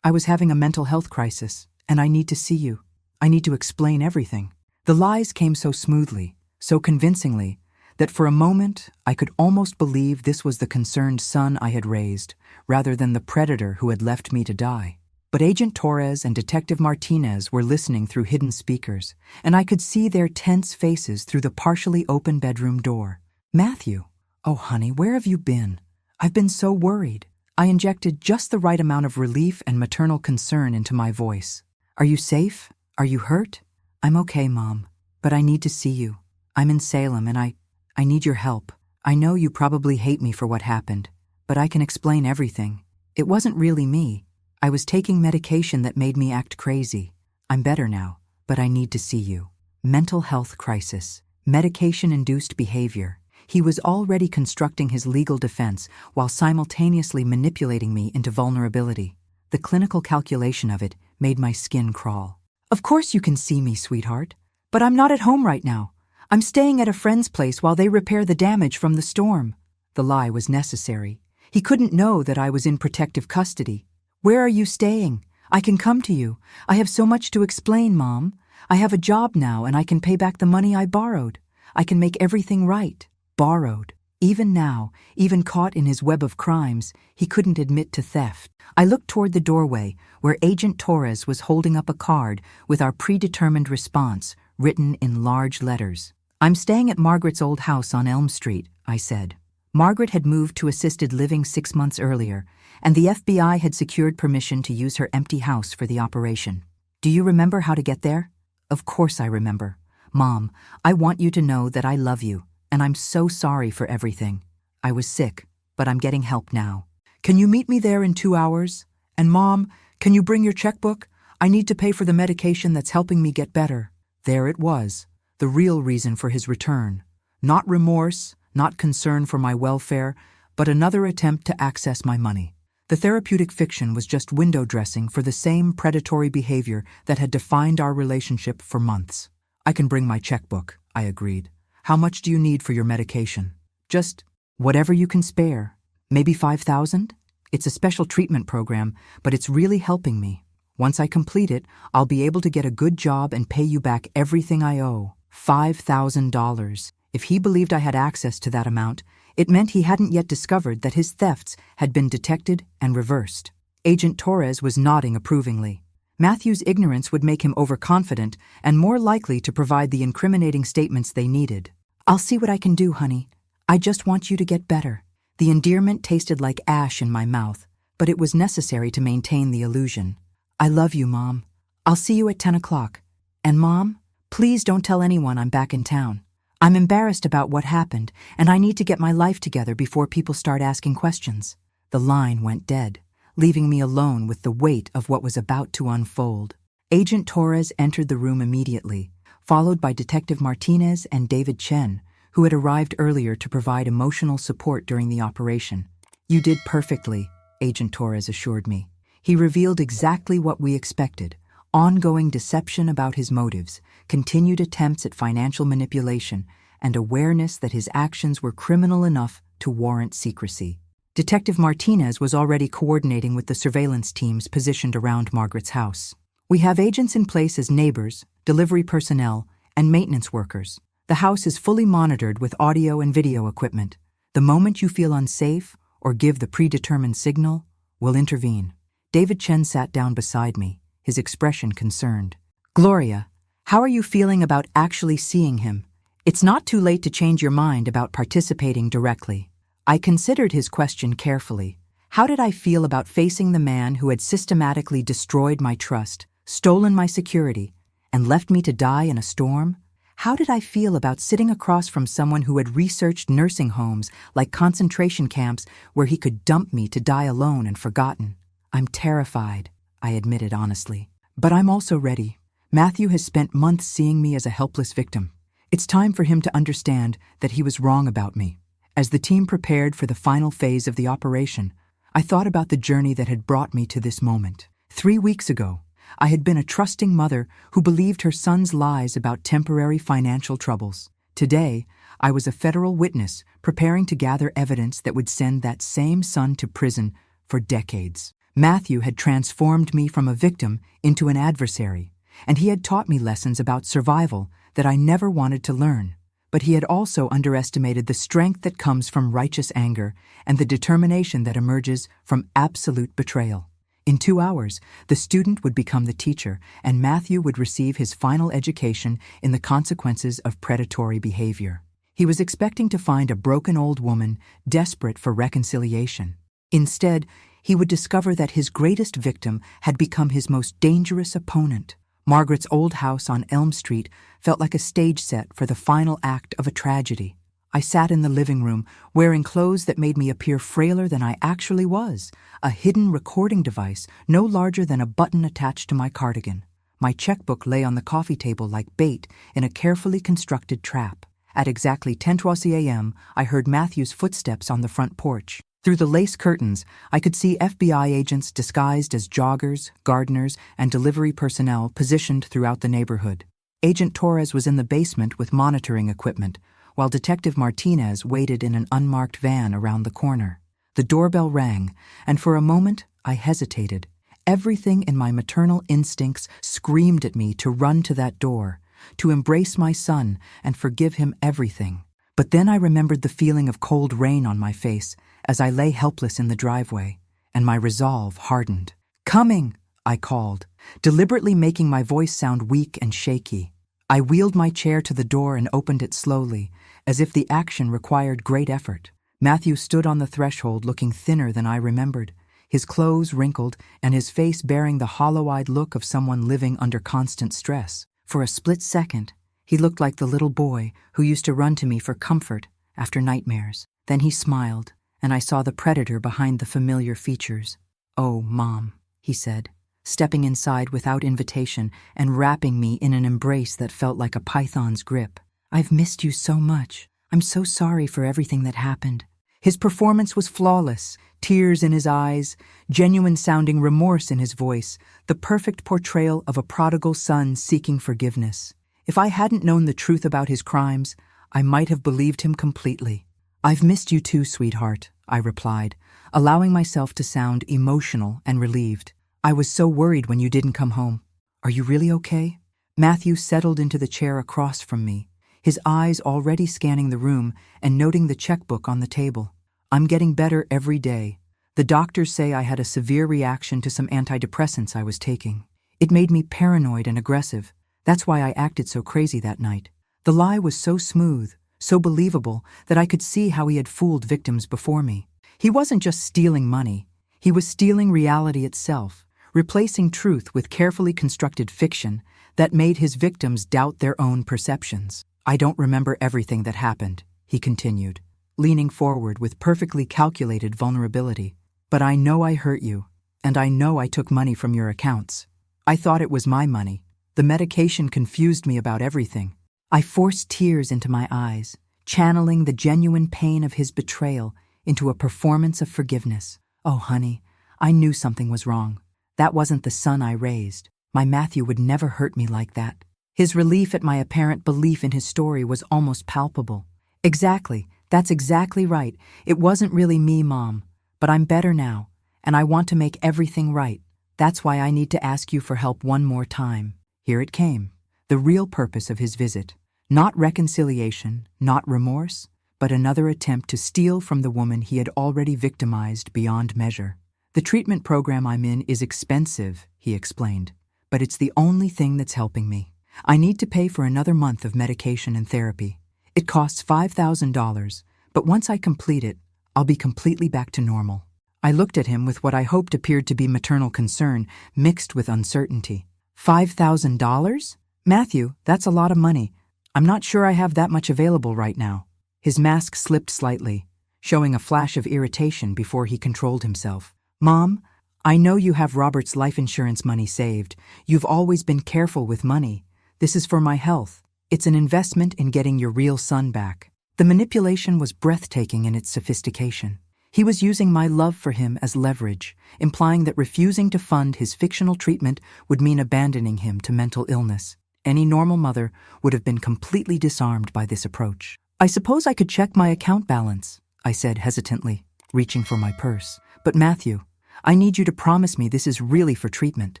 having a mental health crisis, and I need to see you. I need to explain everything." The lies came so smoothly, so convincingly, that for a moment I could almost believe this was the concerned son I had raised, rather than the predator who had left me to die. But Agent Torres and Detective Martinez were listening through hidden speakers, and I could see their tense faces through the partially open bedroom door. "Matthew, oh honey, where have you been? I've been so worried." I injected just the right amount of relief and maternal concern into my voice. "Are you safe? Are you hurt?" "I'm okay, Mom, but I need to see you. I'm in Salem and I need your help. I know you probably hate me for what happened, but I can explain everything. It wasn't really me. I was taking medication that made me act crazy. I'm better now, but I need to see you." Mental health crisis, medication-induced behavior. He was already constructing his legal defense while simultaneously manipulating me into vulnerability. The clinical calculation of it made my skin crawl. "Of course you can see me, sweetheart, but I'm not at home right now. I'm staying at a friend's place while they repair the damage from the storm. The lie was necessary. He couldn't know that I was in protective custody. Where are you staying? I can come to you. I have so much to explain, Mom. I have a job now and I can pay back the money I borrowed. I can make everything right. Borrowed. Even now, even caught in his web of crimes, he couldn't admit to theft. I looked toward the doorway, where Agent Torres was holding up a card with our predetermined response, written in large letters. I'm staying at Margaret's old house on Elm Street, I said. Margaret had moved to assisted living 6 months earlier, and the FBI had secured permission to use her empty house for the operation. Do you remember how to get there? Of course I remember. Mom, I want you to know that I love you, and I'm so sorry for everything. I was sick, but I'm getting help now. Can you meet me there in 2 hours? And Mom, can you bring your checkbook? I need to pay for the medication that's helping me get better. There it was, the real reason for his return. Not remorse, not concern for my welfare, but another attempt to access my money. The therapeutic fiction was just window dressing for the same predatory behavior that had defined our relationship for months. I can bring my checkbook, I agreed. How much do you need for your medication? Just whatever you can spare. Maybe 5,000? It's a special treatment program, but it's really helping me. Once I complete it, I'll be able to get a good job and pay you back everything I owe. $5,000. If he believed I had access to that amount, it meant he hadn't yet discovered that his thefts had been detected and reversed. Agent Torres was nodding approvingly. Matthew's ignorance would make him overconfident and more likely to provide the incriminating statements they needed. I'll see what I can do, honey. I just want you to get better. The endearment tasted like ash in my mouth, but it was necessary to maintain the illusion. I love you, Mom. I'll see you at 10 o'clock. And Mom, please don't tell anyone I'm back in town. I'm embarrassed about what happened, and I need to get my life together before people start asking questions. The line went dead, leaving me alone with the weight of what was about to unfold. Agent Torres entered the room immediately, followed by Detective Martinez and David Chen, who had arrived earlier to provide emotional support during the operation. You did perfectly, Agent Torres assured me. He revealed exactly what we expected: ongoing deception about his motives, continued attempts at financial manipulation, and awareness that his actions were criminal enough to warrant secrecy. Detective Martinez was already coordinating with the surveillance teams positioned around Margaret's house. We have agents in place as neighbors, delivery personnel, and maintenance workers. The house is fully monitored with audio and video equipment. The moment you feel unsafe or give the predetermined signal, we'll intervene. David Chen sat down beside me, his expression concerned. Gloria, how are you feeling about actually seeing him? It's not too late to change your mind about participating directly. I considered his question carefully. How did I feel about facing the man who had systematically destroyed my trust, stolen my security, and left me to die in a storm? How did I feel about sitting across from someone who had researched nursing homes like concentration camps where he could dump me to die alone and forgotten? I'm terrified, I admitted honestly. But I'm also ready. Matthew has spent months seeing me as a helpless victim. It's time for him to understand that he was wrong about me. As the team prepared for the final phase of the operation, I thought about the journey that had brought me to this moment. 3 weeks ago, I had been a trusting mother who believed her son's lies about temporary financial troubles. Today, I was a federal witness preparing to gather evidence that would send that same son to prison for decades. Matthew had transformed me from a victim into an adversary, and he had taught me lessons about survival that I never wanted to learn. But he had also underestimated the strength that comes from righteous anger and the determination that emerges from absolute betrayal. In 2 hours, the student would become the teacher, and Matthew would receive his final education in the consequences of predatory behavior. He was expecting to find a broken old woman desperate for reconciliation. Instead, he would discover that his greatest victim had become his most dangerous opponent. Margaret's old house on Elm Street felt like a stage set for the final act of a tragedy. I sat in the living room, wearing clothes that made me appear frailer than I actually was, a hidden recording device no larger than a button attached to my cardigan. My checkbook lay on the coffee table like bait in a carefully constructed trap. At exactly 10:20 a.m., I heard Matthew's footsteps on the front porch. Through the lace curtains, I could see FBI agents disguised as joggers, gardeners, and delivery personnel positioned throughout the neighborhood. Agent Torres was in the basement with monitoring equipment, while Detective Martinez waited in an unmarked van around the corner. The doorbell rang, and for a moment I hesitated. Everything in my maternal instincts screamed at me to run to that door, to embrace my son and forgive him everything. But then I remembered the feeling of cold rain on my face as I lay helpless in the driveway, and my resolve hardened. "Coming!" I called, deliberately making my voice sound weak and shaky. I wheeled my chair to the door and opened it slowly, as if the action required great effort. Matthew stood on the threshold looking thinner than I remembered, his clothes wrinkled and his face bearing the hollow-eyed look of someone living under constant stress. For a split second, he looked like the little boy who used to run to me for comfort after nightmares. Then he smiled, and I saw the predator behind the familiar features. "Oh, Mom," he said, stepping inside without invitation and wrapping me in an embrace that felt like a python's grip. "I've missed you so much. I'm so sorry for everything that happened." His performance was flawless, tears in his eyes, genuine-sounding remorse in his voice, the perfect portrayal of a prodigal son seeking forgiveness. If I hadn't known the truth about his crimes, I might have believed him completely. "I've missed you too, sweetheart," I replied, allowing myself to sound emotional and relieved. "I was so worried when you didn't come home. Are you really okay?" Matthew settled into the chair across from me, his eyes already scanning the room and noting the checkbook on the table. "I'm getting better every day. The doctors say I had a severe reaction to some antidepressants I was taking. It made me paranoid and aggressive. That's why I acted so crazy that night." The lie was so smooth, so believable, that I could see how he had fooled victims before me. He wasn't just stealing money. He was stealing reality itself, replacing truth with carefully constructed fiction that made his victims doubt their own perceptions. "I don't remember everything that happened," he continued, leaning forward with perfectly calculated vulnerability. "But I know I hurt you, and I know I took money from your accounts. I thought it was my money. The medication confused me about everything." I forced tears into my eyes, channeling the genuine pain of his betrayal into a performance of forgiveness. "Oh, honey, I knew something was wrong. That wasn't the son I raised. My Matthew would never hurt me like that." His relief at my apparent belief in his story was almost palpable. "Exactly. That's exactly right. It wasn't really me, Mom. But I'm better now, and I want to make everything right. That's why I need to ask you for help one more time." Here it came, the real purpose of his visit. Not reconciliation, not remorse, but another attempt to steal from the woman he had already victimized beyond measure. "The treatment program I'm in is expensive," he explained, "but it's the only thing that's helping me. I need to pay for another month of medication and therapy. It costs $5,000, but once I complete it, I'll be completely back to normal." I looked at him with what I hoped appeared to be maternal concern mixed with uncertainty. $5,000? "Matthew, that's a lot of money. I'm not sure I have that much available right now." His mask slipped slightly, showing a flash of irritation before he controlled himself. "Mom, I know you have Robert's life insurance money saved. You've always been careful with money. This is for my health. It's an investment in getting your real son back." The manipulation was breathtaking in its sophistication. He was using my love for him as leverage, implying that refusing to fund his fictional treatment would mean abandoning him to mental illness. Any normal mother would have been completely disarmed by this approach. "I suppose I could check my account balance," I said hesitantly, reaching for my purse. "But Matthew, I need you to promise me this is really for treatment.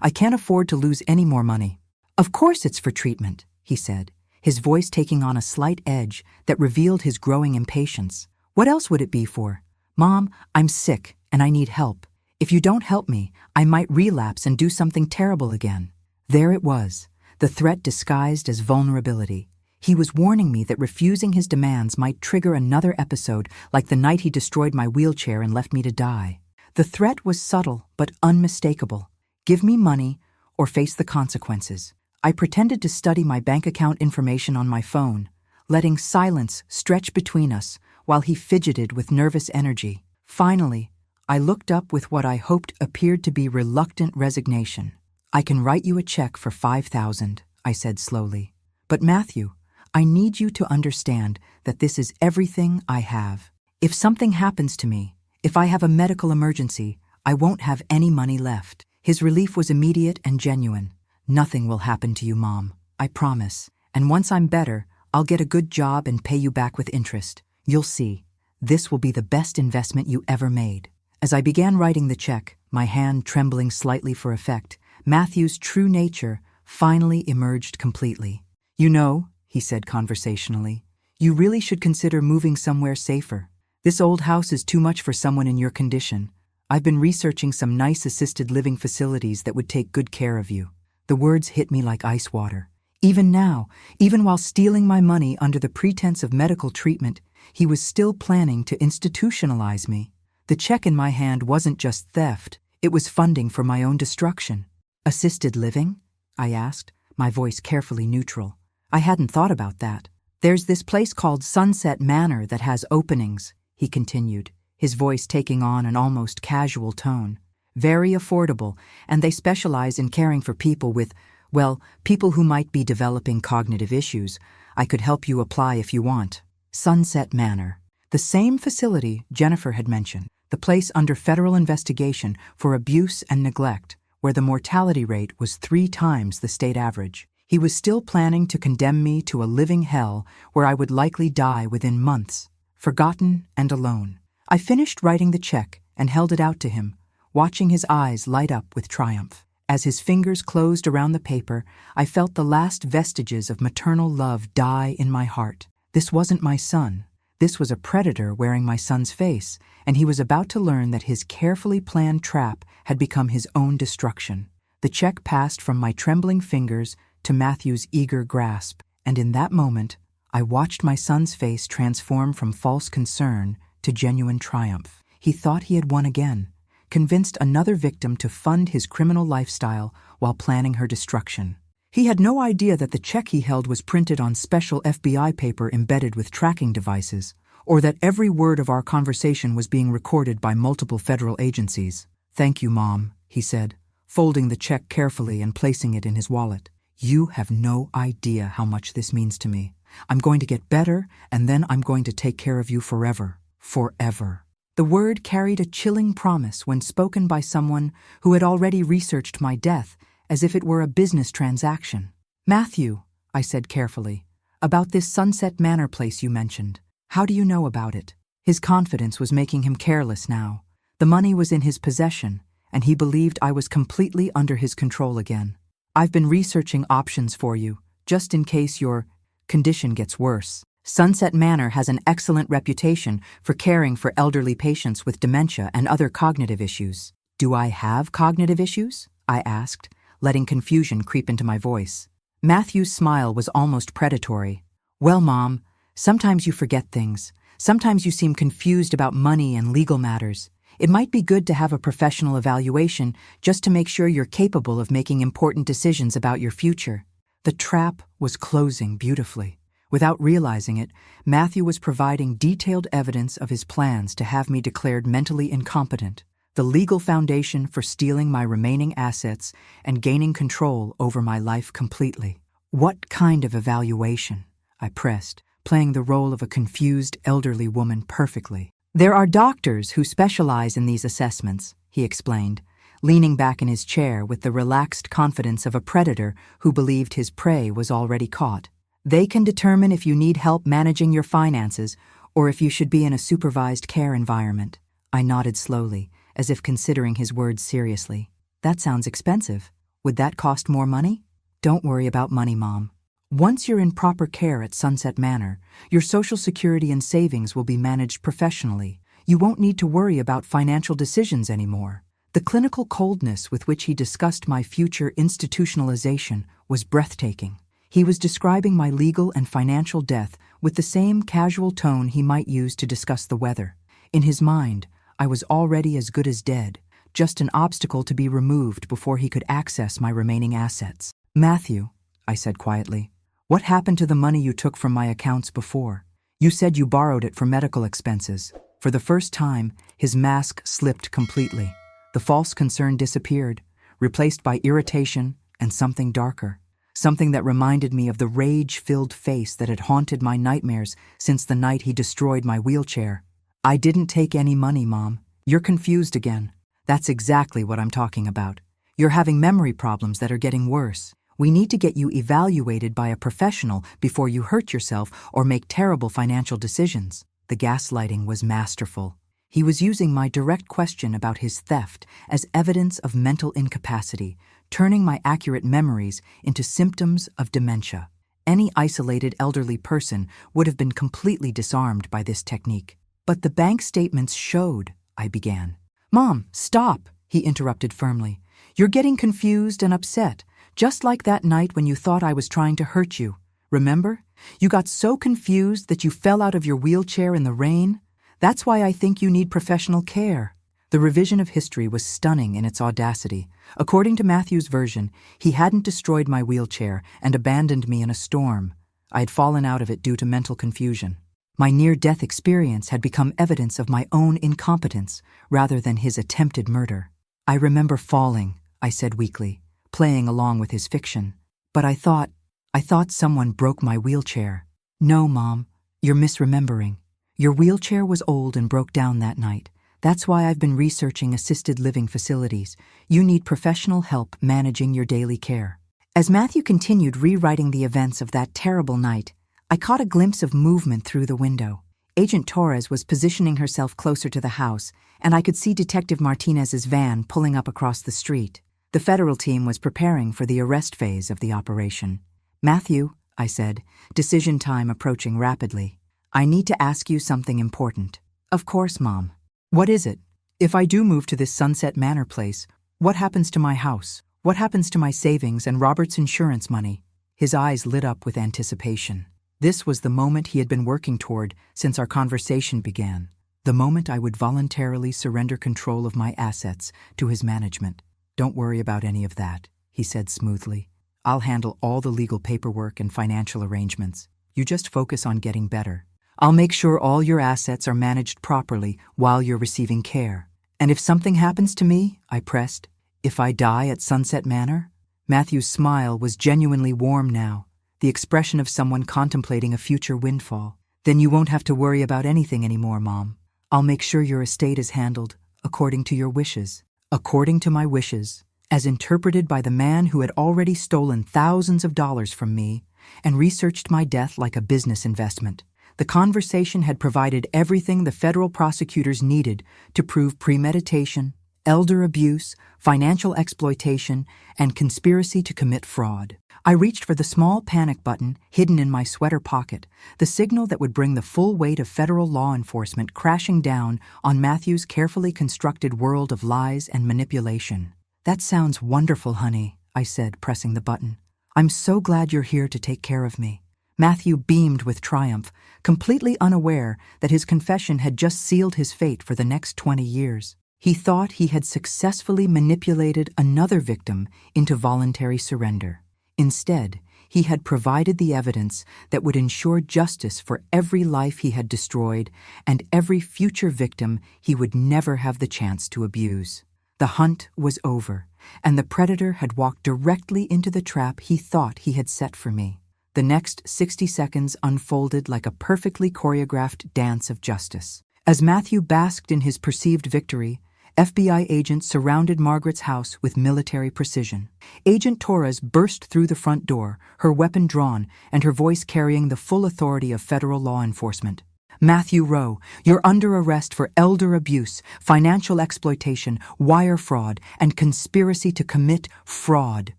I can't afford to lose any more money." "Of course it's for treatment," he said, his voice taking on a slight edge that revealed his growing impatience. "What else would it be for? Mom, I'm sick and I need help. If you don't help me, I might relapse and do something terrible again." There it was, the threat disguised as vulnerability. He was warning me that refusing his demands might trigger another episode like the night he destroyed my wheelchair and left me to die. The threat was subtle but unmistakable. Give me money or face the consequences. I pretended to study my bank account information on my phone, letting silence stretch between us while he fidgeted with nervous energy. Finally, I looked up with what I hoped appeared to be reluctant resignation. "I can write you a check for $5,000, I said slowly. "But Matthew, I need you to understand that this is everything I have. If something happens to me, if I have a medical emergency, I won't have any money left." His relief was immediate and genuine. "Nothing will happen to you, Mom. I promise. And once I'm better, I'll get a good job and pay you back with interest. You'll see. This will be the best investment you ever made." As I began writing the check, my hand trembling slightly for effect, Matthew's true nature finally emerged completely. "You know," he said conversationally, "you really should consider moving somewhere safer. This old house is too much for someone in your condition. I've been researching some nice assisted living facilities that would take good care of you." The words hit me like ice water. Even now, even while stealing my money under the pretense of medical treatment, he was still planning to institutionalize me. The check in my hand wasn't just theft, it was funding for my own destruction. "Assisted living?" I asked, my voice carefully neutral. I hadn't thought about that. "There's this place called Sunset Manor that has openings," he continued, his voice taking on an almost casual tone. "Very affordable, and they specialize in caring for people with, well, people who might be developing cognitive issues. I could help you apply if you want." Sunset Manor. The same facility Jennifer had mentioned. The place under federal investigation for abuse and neglect, where the mortality rate was 3 times the state average. He was still planning to condemn me to a living hell where I would likely die within months, forgotten and alone. I finished writing the check and held it out to him, watching his eyes light up with triumph. As his fingers closed around the paper, I felt the last vestiges of maternal love die in my heart. This wasn't my son. This was a predator wearing my son's face, and he was about to learn that his carefully planned trap had become his own destruction. The check passed from my trembling fingers to Matthew's eager grasp, and in that moment, I watched my son's face transform from false concern to genuine triumph. He thought he had won again, convinced another victim to fund his criminal lifestyle while planning her destruction. He had no idea that the check he held was printed on special FBI paper embedded with tracking devices, or that every word of our conversation was being recorded by multiple federal agencies. "Thank you, Mom," he said, folding the check carefully and placing it in his wallet. "You have no idea how much this means to me. I'm going to get better, and then I'm going to take care of you forever. Forever." The word carried a chilling promise when spoken by someone who had already researched my death as if it were a business transaction. "Matthew," I said carefully, "about this Sunset Manor place you mentioned. How do you know about it?" His confidence was making him careless now. The money was in his possession, and he believed I was completely under his control again. "I've been researching options for you, just in case your condition gets worse. Sunset Manor has an excellent reputation for caring for elderly patients with dementia and other cognitive issues." "Do I have cognitive issues?" I asked, letting confusion creep into my voice. Matthew's smile was almost predatory. "Well, Mom, sometimes you forget things. Sometimes you seem confused about money and legal matters. It might be good to have a professional evaluation just to make sure you're capable of making important decisions about your future." The trap was closing beautifully. Without realizing it, Matthew was providing detailed evidence of his plans to have me declared mentally incompetent, the legal foundation for stealing my remaining assets and gaining control over my life completely. "What kind of evaluation?" I pressed, playing the role of a confused elderly woman perfectly. "There are doctors who specialize in these assessments," he explained, leaning back in his chair with the relaxed confidence of a predator who believed his prey was already caught. "They can determine if you need help managing your finances or if you should be in a supervised care environment." I nodded slowly, as if considering his words seriously. "That sounds expensive. Would that cost more money?" "Don't worry about money, Mom. Once you're in proper care at Sunset Manor, your Social Security and savings will be managed professionally. You won't need to worry about financial decisions anymore." The clinical coldness with which he discussed my future institutionalization was breathtaking. He was describing my legal and financial death with the same casual tone he might use to discuss the weather. In his mind, I was already as good as dead, just an obstacle to be removed before he could access my remaining assets. "Matthew," I said quietly, "what happened to the money you took from my accounts before? You said you borrowed it for medical expenses." For the first time, his mask slipped completely. The false concern disappeared, replaced by irritation and something darker. Something that reminded me of the rage-filled face that had haunted my nightmares since the night he destroyed my wheelchair. "I didn't take any money, Mom. You're confused again. That's exactly what I'm talking about. You're having memory problems that are getting worse. We need to get you evaluated by a professional before you hurt yourself or make terrible financial decisions." The gaslighting was masterful. He was using my direct question about his theft as evidence of mental incapacity, turning my accurate memories into symptoms of dementia. Any isolated elderly person would have been completely disarmed by this technique. "But the bank statements showed," I began. "Mom, stop," he interrupted firmly. "You're getting confused and upset, just like that night when you thought I was trying to hurt you. Remember? You got so confused that you fell out of your wheelchair in the rain. That's why I think you need professional care." The revision of history was stunning in its audacity. According to Matthew's version, he hadn't destroyed my wheelchair and abandoned me in a storm. I had fallen out of it due to mental confusion. My near-death experience had become evidence of my own incompetence rather than his attempted murder. "I remember falling," I said weakly, playing along with his fiction. "But I thought someone broke my wheelchair." "No, Mom, you're misremembering. Your wheelchair was old and broke down that night. That's why I've been researching assisted living facilities. You need professional help managing your daily care." As Matthew continued rewriting the events of that terrible night, I caught a glimpse of movement through the window. Agent Torres was positioning herself closer to the house, and I could see Detective Martinez's van pulling up across the street. The federal team was preparing for the arrest phase of the operation. "Matthew," I said, decision time approaching rapidly, "I need to ask you something important." "Of course, Mom." "What is it? If I do move to this Sunset Manor place, what happens to my house? What happens to my savings and Robert's insurance money?" His eyes lit up with anticipation. This was the moment he had been working toward since our conversation began. The moment I would voluntarily surrender control of my assets to his management. "Don't worry about any of that," he said smoothly. "I'll handle all the legal paperwork and financial arrangements. You just focus on getting better. I'll make sure all your assets are managed properly while you're receiving care." "And if something happens to me," I pressed, "if I die at Sunset Manor?" Matthew's smile was genuinely warm now, the expression of someone contemplating a future windfall. "Then you won't have to worry about anything anymore, Mom. I'll make sure your estate is handled according to your wishes." According to my wishes, as interpreted by the man who had already stolen thousands of dollars from me and researched my death like a business investment. The conversation had provided everything the federal prosecutors needed to prove premeditation, elder abuse, financial exploitation, and conspiracy to commit fraud. I reached for the small panic button hidden in my sweater pocket, the signal that would bring the full weight of federal law enforcement crashing down on Matthew's carefully constructed world of lies and manipulation. "That sounds wonderful, honey," I said, pressing the button. "I'm so glad you're here to take care of me." Matthew beamed with triumph, completely unaware that his confession had just sealed his fate for the next 20 years. He thought he had successfully manipulated another victim into voluntary surrender. Instead, he had provided the evidence that would ensure justice for every life he had destroyed and every future victim he would never have the chance to abuse. The hunt was over, and the predator had walked directly into the trap he thought he had set for me. The next 60 seconds unfolded like a perfectly choreographed dance of justice. As Matthew basked in his perceived victory, FBI agents surrounded Margaret's house with military precision. Agent Torres burst through the front door, her weapon drawn and her voice carrying the full authority of federal law enforcement. "Matthew Rowe, you're under arrest for elder abuse, financial exploitation, wire fraud, and conspiracy to commit fraud."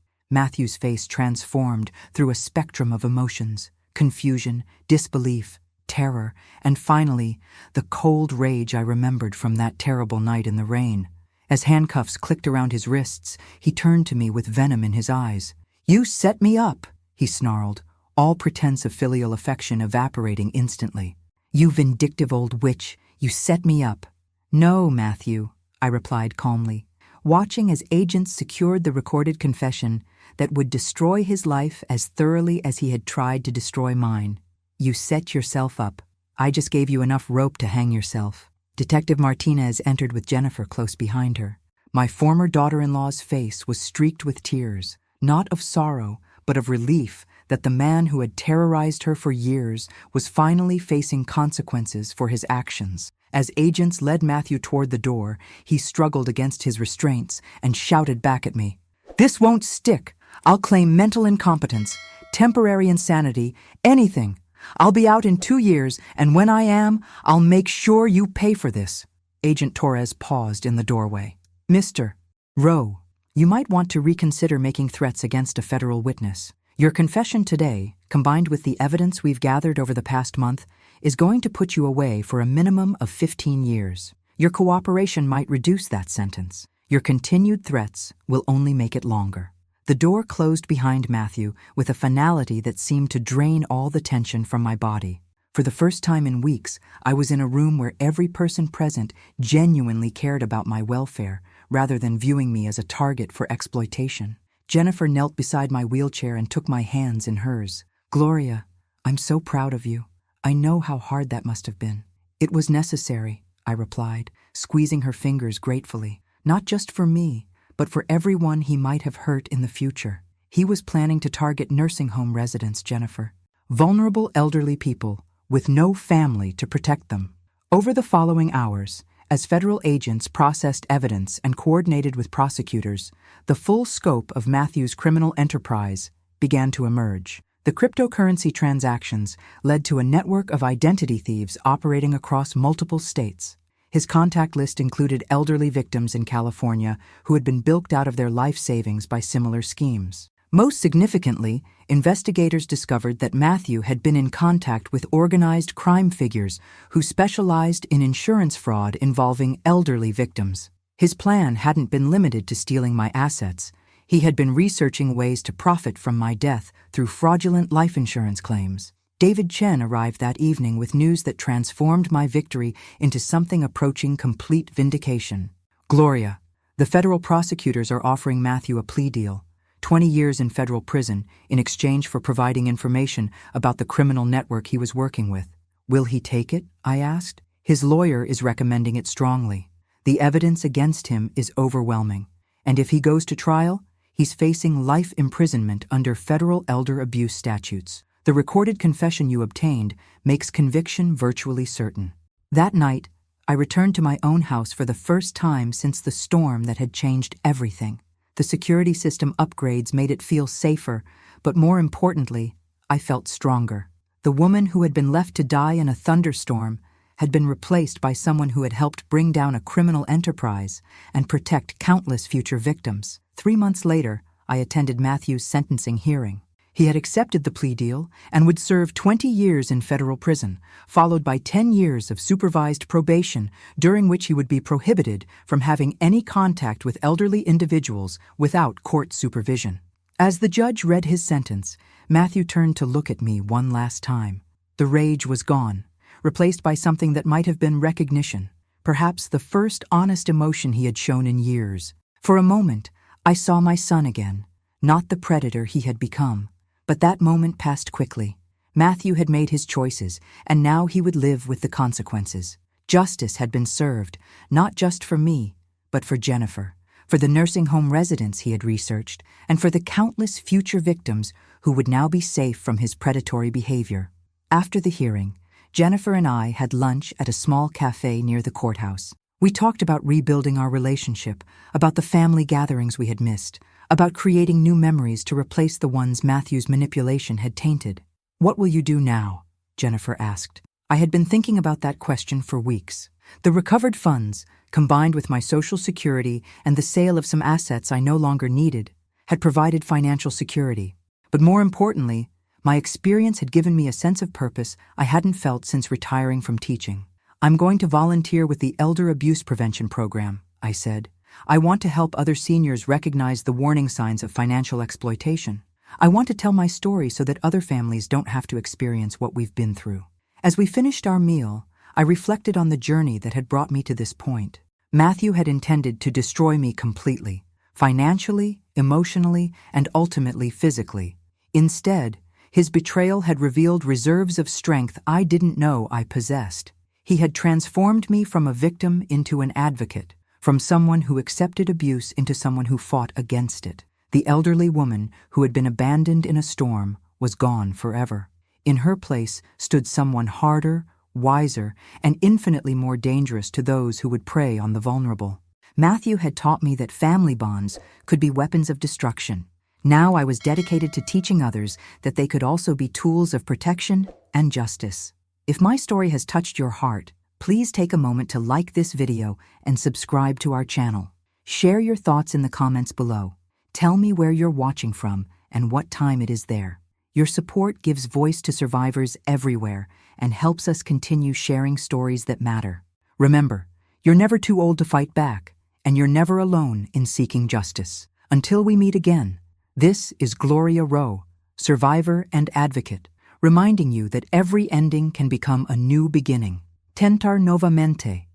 Matthew's face transformed through a spectrum of emotions: confusion, disbelief, terror, and finally, the cold rage I remembered from that terrible night in the rain. As handcuffs clicked around his wrists, he turned to me with venom in his eyes. "You set me up," he snarled, all pretense of filial affection evaporating instantly. "You vindictive old witch, you set me up." "No, Matthew," I replied calmly, watching as agents secured the recorded confession that would destroy his life as thoroughly as he had tried to destroy mine. "You set yourself up. I just gave you enough rope to hang yourself." Detective Martinez entered with Jennifer close behind her. My former daughter-in-law's face was streaked with tears, not of sorrow, but of relief that the man who had terrorized her for years was finally facing consequences for his actions. As agents led Matthew toward the door, he struggled against his restraints and shouted back at me. "This won't stick. I'll claim mental incompetence, temporary insanity, anything. I'll be out in 2 years, and when I am, I'll make sure you pay for this." Agent Torres paused in the doorway. "Mr. Rowe, you might want to reconsider making threats against a federal witness. Your confession today, combined with the evidence we've gathered over the past month, is going to put you away for a minimum of 15 years. Your cooperation might reduce that sentence. Your continued threats will only make it longer." The door closed behind Matthew with a finality that seemed to drain all the tension from my body. For the first time in weeks, I was in a room where every person present genuinely cared about my welfare, rather than viewing me as a target for exploitation. Jennifer knelt beside my wheelchair and took my hands in hers. "Gloria, I'm so proud of you. I know how hard that must have been." "It was necessary," I replied, squeezing her fingers gratefully. "Not just for me, but for everyone he might have hurt in the future. He was planning to target nursing home residents, Jennifer. Vulnerable elderly people with no family to protect them." Over the following hours, as federal agents processed evidence and coordinated with prosecutors, the full scope of Matthew's criminal enterprise began to emerge. The cryptocurrency transactions led to a network of identity thieves operating across multiple states. His contact list included elderly victims in California who had been bilked out of their life savings by similar schemes. Most significantly, investigators discovered that Matthew had been in contact with organized crime figures who specialized in insurance fraud involving elderly victims. His plan hadn't been limited to stealing my assets. He had been researching ways to profit from my death through fraudulent life insurance claims. David Chen arrived that evening with news that transformed my victory into something approaching complete vindication. "Gloria, the federal prosecutors are offering Matthew a plea deal, 20 years in federal prison, in exchange for providing information about the criminal network he was working with. Will he take it?" I asked. "His lawyer is recommending it strongly. The evidence against him is overwhelming, and if he goes to trial, he's facing life imprisonment under federal elder abuse statutes. The recorded confession you obtained makes conviction virtually certain." That night, I returned to my own house for the first time since the storm that had changed everything. The security system upgrades made it feel safer, but more importantly, I felt stronger. The woman who had been left to die in a thunderstorm had been replaced by someone who had helped bring down a criminal enterprise and protect countless future victims. 3 months later, I attended Matthew's sentencing hearing. He had accepted the plea deal and would serve 20 years in federal prison, followed by 10 years of supervised probation, during which he would be prohibited from having any contact with elderly individuals without court supervision. As the judge read his sentence, Matthew turned to look at me one last time. The rage was gone, replaced by something that might have been recognition, perhaps the first honest emotion he had shown in years. For a moment, I saw my son again, not the predator he had become. But that moment passed quickly. Matthew had made his choices, and now he would live with the consequences. Justice had been served, not just for me, but for Jennifer, for the nursing home residents he had researched, and for the countless future victims who would now be safe from his predatory behavior. After the hearing, Jennifer and I had lunch at a small cafe near the courthouse. We talked about rebuilding our relationship, about the family gatherings we had missed, about creating new memories to replace the ones Matthew's manipulation had tainted. "What will you do now?" Jennifer asked. I had been thinking about that question for weeks. The recovered funds, combined with my Social Security and the sale of some assets I no longer needed, had provided financial security. But more importantly, my experience had given me a sense of purpose I hadn't felt since retiring from teaching. "I'm going to volunteer with the Elder Abuse Prevention Program," I said. "I want to help other seniors recognize the warning signs of financial exploitation. I want to tell my story so that other families don't have to experience what we've been through." As we finished our meal, I reflected on the journey that had brought me to this point. Matthew had intended to destroy me completely, financially, emotionally, and ultimately physically. Instead, his betrayal had revealed reserves of strength I didn't know I possessed. He had transformed me from a victim into an advocate, from someone who accepted abuse into someone who fought against it. The elderly woman who had been abandoned in a storm was gone forever. In her place stood someone harder, wiser, and infinitely more dangerous to those who would prey on the vulnerable. Matthew had taught me that family bonds could be weapons of destruction. Now I was dedicated to teaching others that they could also be tools of protection and justice. If my story has touched your heart, please take a moment to like this video and subscribe to our channel. Share your thoughts in the comments below. Tell me where you're watching from and what time it is there. Your support gives voice to survivors everywhere and helps us continue sharing stories that matter. Remember, you're never too old to fight back, and you're never alone in seeking justice. Until we meet again, this is Gloria Rowe, survivor and advocate, reminding you that every ending can become a new beginning. Tentar novamente.